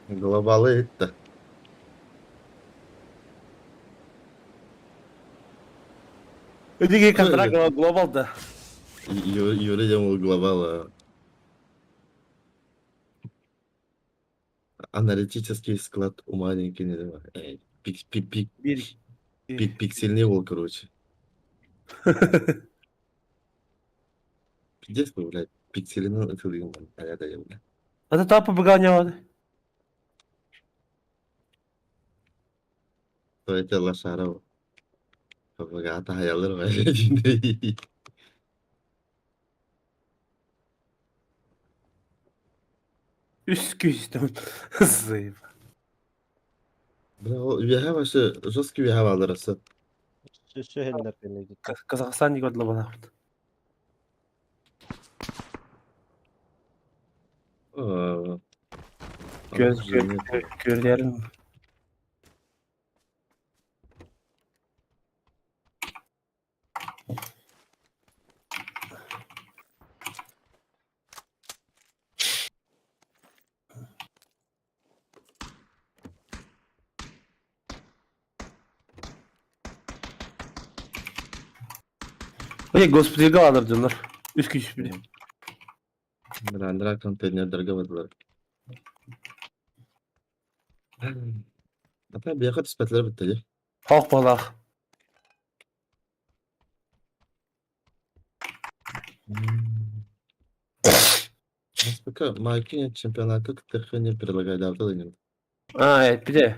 Глобалы это. Ödeki kontrakt global da. Юрий Демол глобала. Аналитический склад у маленький не знаю. Bir. Пиксельный был, короче. Пиздец, блядь. Пикселиnden ıtılıyım ben. Aya da yavrum. Hadi tapı bir ganya vardı. Tuvalete Allah şara o. Kafa hata hayaller var. Şimdi. Üst güçtüm. Zayıf. Bırak o üyehe başı. Joski üyehe var arası. Şu heller beni git. Kazakistan gibi adlı bana. Aa. Göz görüyorum. Oye, госпитальга alır canlar. Üst güç bile. Randra konteynerlerge vardılar. Hatta bir yakıt ispatları bitti ya. Halk balak. Насколько Майки чемпионата как-то не предлагали автолинию. Evet bir de.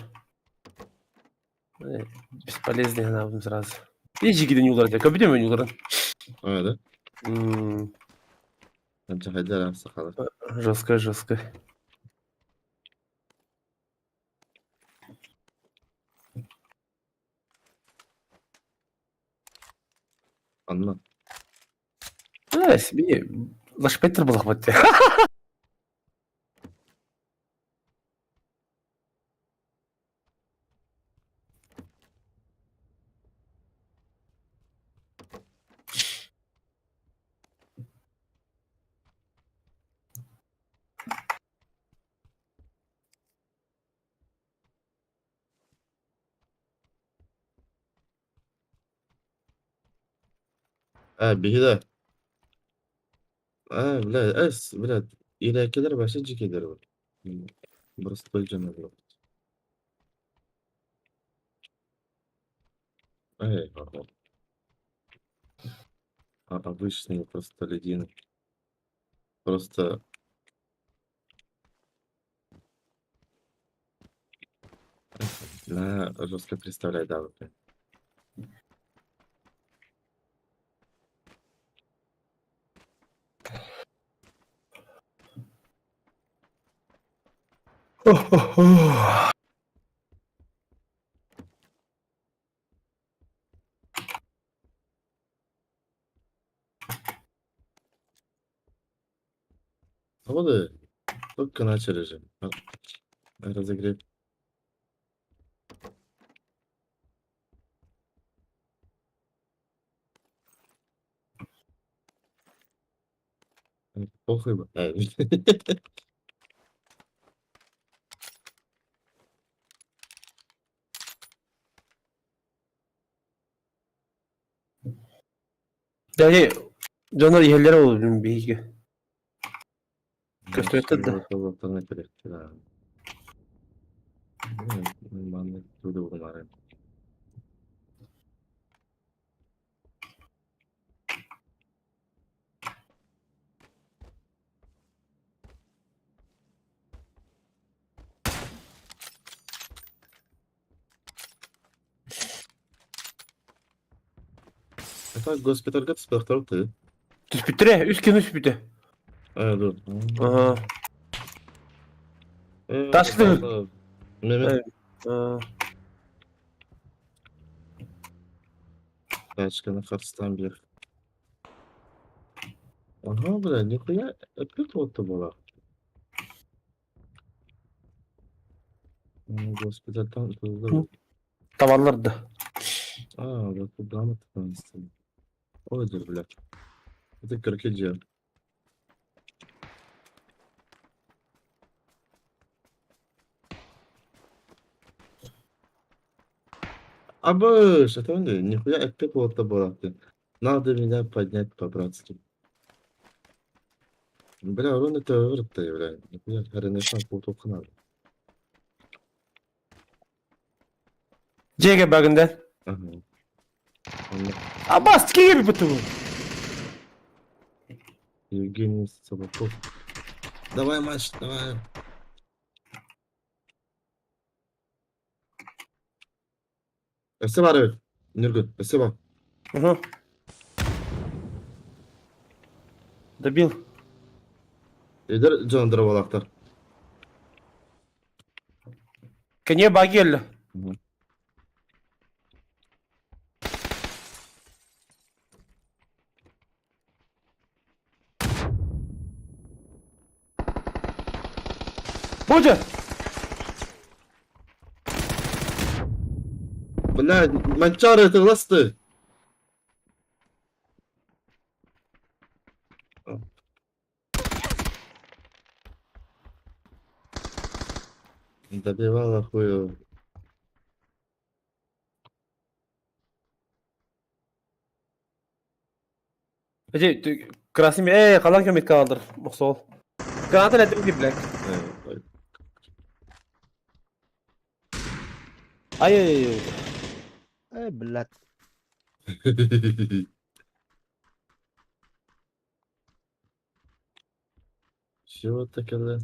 Evet, бесполезный ne yaptım сразу. İyice gidin yollara diye. Biliyor musun yolların? Öyle. Hmm, Bence Haydar abi sakalı. жестко. Anla. Evet, bir Лашпеттер булах бат. Bir de. Блядь, ilerikeler başta cikeler var. Burası da canavar. Ага. А обычные просто ледины. Просто на жестко представляю, да, вот. Вот только начали же. Разогрев. Похуй бы. Yani canlar yerlere olur benim bilgi. Gösterdi de. Ortalıklarına gerekti ha. Ben de burada umarım. Это госпиталь гад спектр ты. Üst üst bitti. Dur. Aha. Taşlı mı? Mehmet Evet. Aa, Kaçkana Kars'tan bir. Aha bля, нихуя, опять вот была. Госпиталь там туда. tavallardı. Вот туда мы там. Ойдер, блядь. Это крокодил. Абыш, это он, нихуя опять вот была. Надо меня поднять по-братски. Бля, он это вырта, бля. Нихуя, хренешан полтоку надо. CG bug'ından. Ага. Анна А бас, киги bir буту. Евгений Собаков. Давай, матч, давай. Спасибо, Арвид. Нургут, спасибо. Угу. Добил. Идар Джон Дравалактар. Кене баги geldi. Боже! Блядь, манчары, ты ласты. Добивала хую. Красный, kalan kömür kaldır. Muxsol. Granatı ledim giblek. Ay ay ay. Блядь. Чего такое?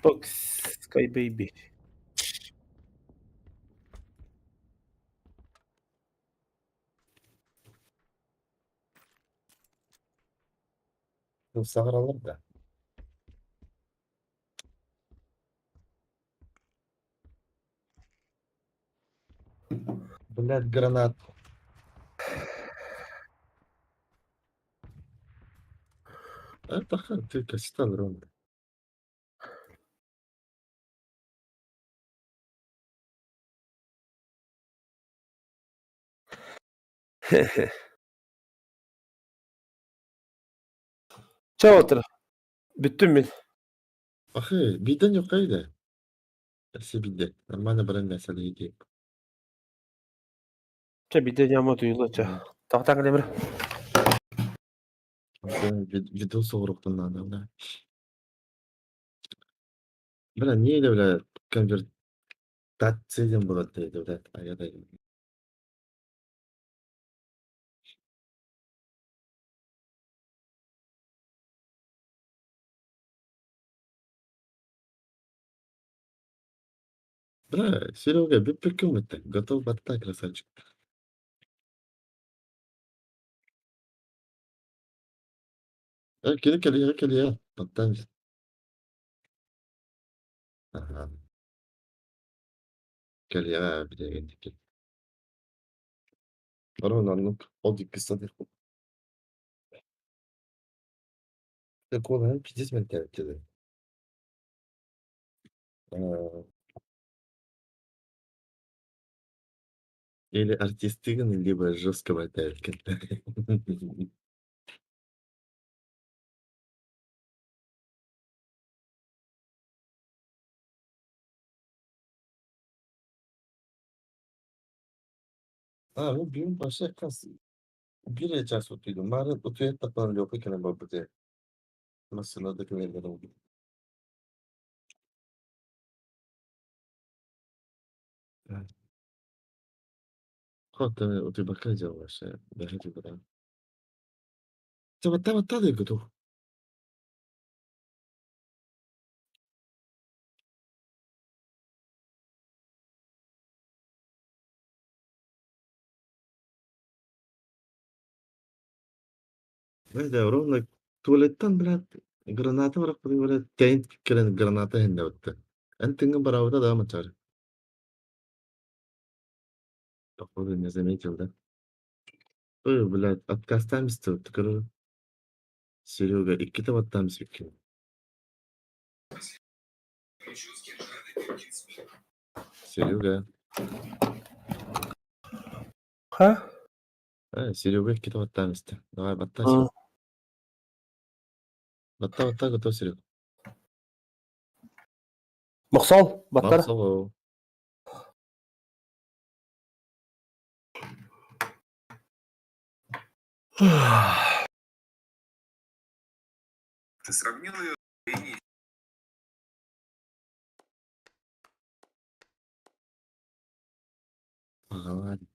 Box Sky Baby. Ну, сагралар да. Блядь, гранат. Это ты кастал ровно. Çal otur. Büttüm ben. Ахы, биден yok kaydı. Все биде. Нормально брать mesela иди. Çal bir de yağma duyulu çal. Tahtan demir. Sen видео соғырықтың надо, бля. Бля, не или, бля, конвертациядан болады дейді, бля, аядай. Бля, Серега, биппекім это, готов батта, красавчик. Кел я, баттамыз. Ага. Кел я, білегенде кел. Ронанның оди кыстады. Коланы пиздец мен тәуіптеді. Или артистигін, либо жесткого тәуіткен. Ну, бім башы қас. Bir час отидum. Mare отует тапан лёпы кена бабыте. Масына документер oldu. Хотя оти бака жалваше. Да хати бра. Та да готов. Да, ровно туалеттан блядь. Граната бırak böyle teyin keren granata hende öttü. En tingen baravda da maçar. Такой не заметил, да? Ой, блядь, откастамыз тыкыры. Серега, ikki tabattamız eкен. Серега. Ha? Серега, ikki tabattamız. Давай, батта. Ha. Батта, готов, Серега. Muxsol. Battar. Мапсалау. Ты сравнил ее с Ага, ладно.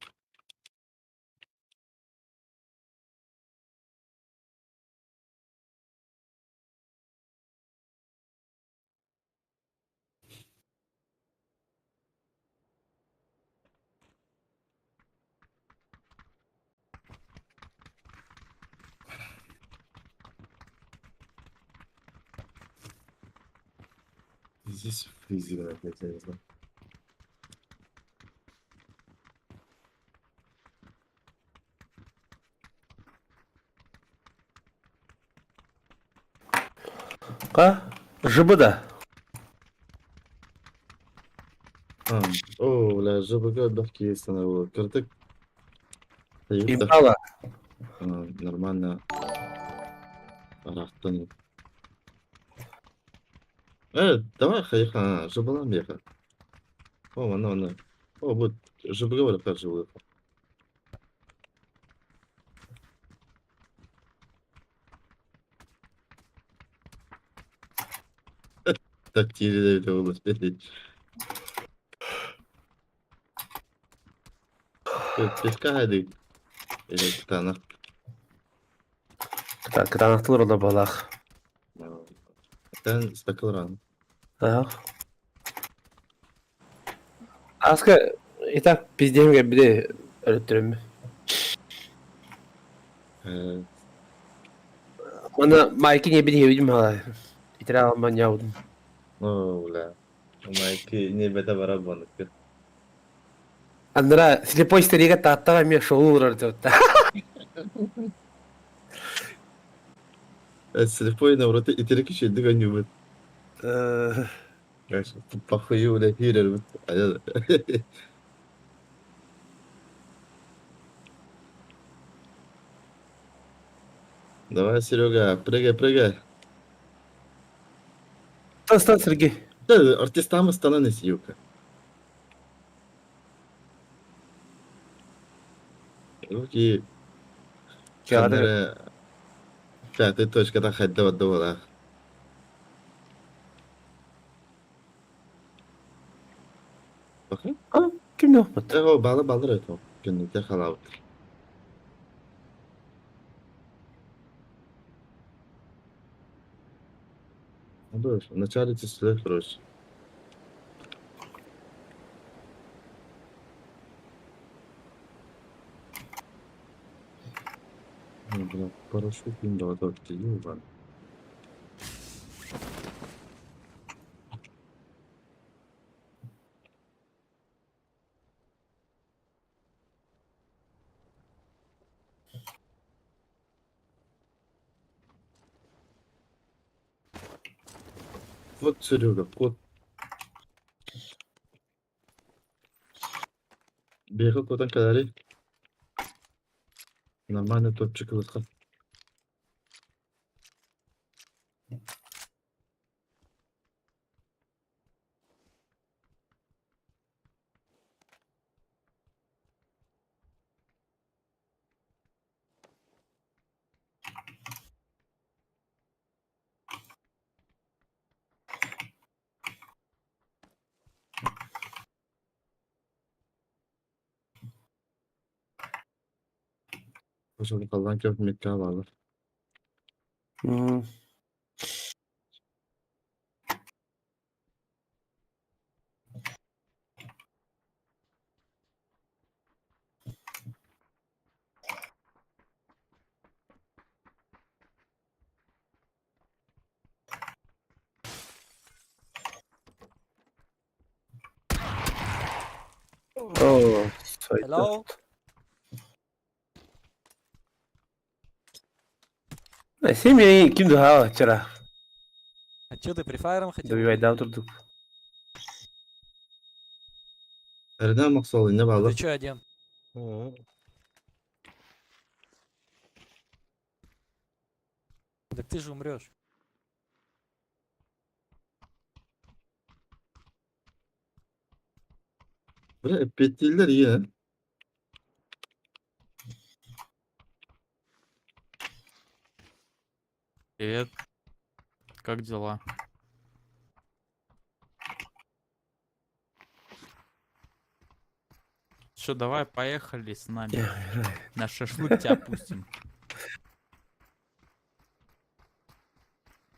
Здесь фризи играть нельзя, не знаю. Ка? ЖБ-да. О, бля, ЖБГ бахки становило. Кыртык. Импала. Нормально. Арахтан. Давай хайха, ЖБЛам беха. О, она. О, вот, ЖБГ вот как живут. Так тире это было спереть. Пешка хайдык. Или ктана. Кранахтылар да балах. Тен спекулран. Ага. Аска, и так пиздемге биде өлөттүрөм. Мана майки не биде хевдим hala. Итре алман яудым. О, бля. Майки не бета барабанок. Андра слепой старика таттага ме шоу урар. Слепой на вроде и терки ще дыганю бит. Похую бля хирер бит. Давай, Серега, прыгай. Стан, Сергей. Да, артистам стана не сиюка. Руки. Ханнере. Пятая точка да хайда вадда вала. Bakın. Kim ne yapmadı? O bağlı это. Günlükte халау. Ну, в начале числа, короче. Ну, бля, парашют им дал, ты ёбан. Вот, Серега, кот. Бега котан кадари. Нормально топчик лыха. Hocam kaldan köp mekke var. Oo, Hello? Семья kim daha вчера. А чё ты префайром хотел? Добивайда oturduk. Nereden maksalı ne bağlı? Ты чё один? Так ты же умрешь. Bre, petiller iyi ha. Привет. Как дела? Что, давай поехали с нами. На шашлык тебя пустим.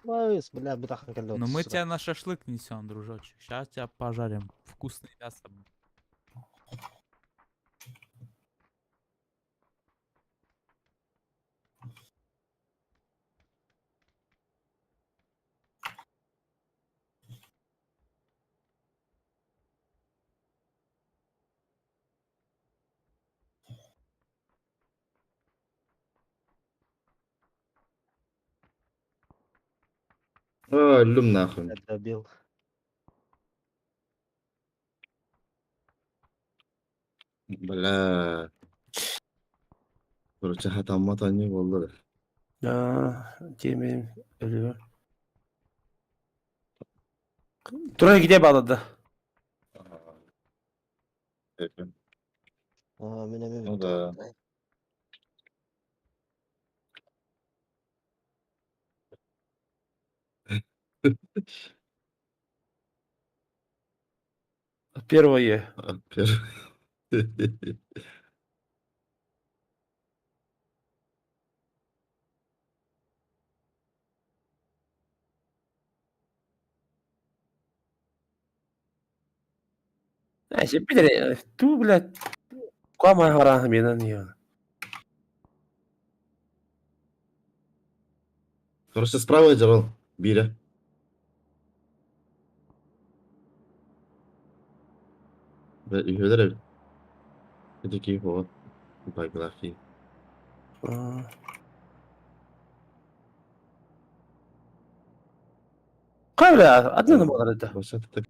Вайс, бля, бутахан калло. Но мы тебя на шашлык несем, дружочек. Сейчас тебя пожарим. Вкусное мясо. Ölüm nahın. Добил. Bala. Короче, хатамма тани болду. Gemim ölüyor. Turaya gide bağladı. Мен эми Ну да. Первое. Значит, ту, блядь. Куама гора менен я. Короче, справа Джарал. Бире. Ve üyeler öteki hava baygrafi. Кабля, одна номер это. Başta tek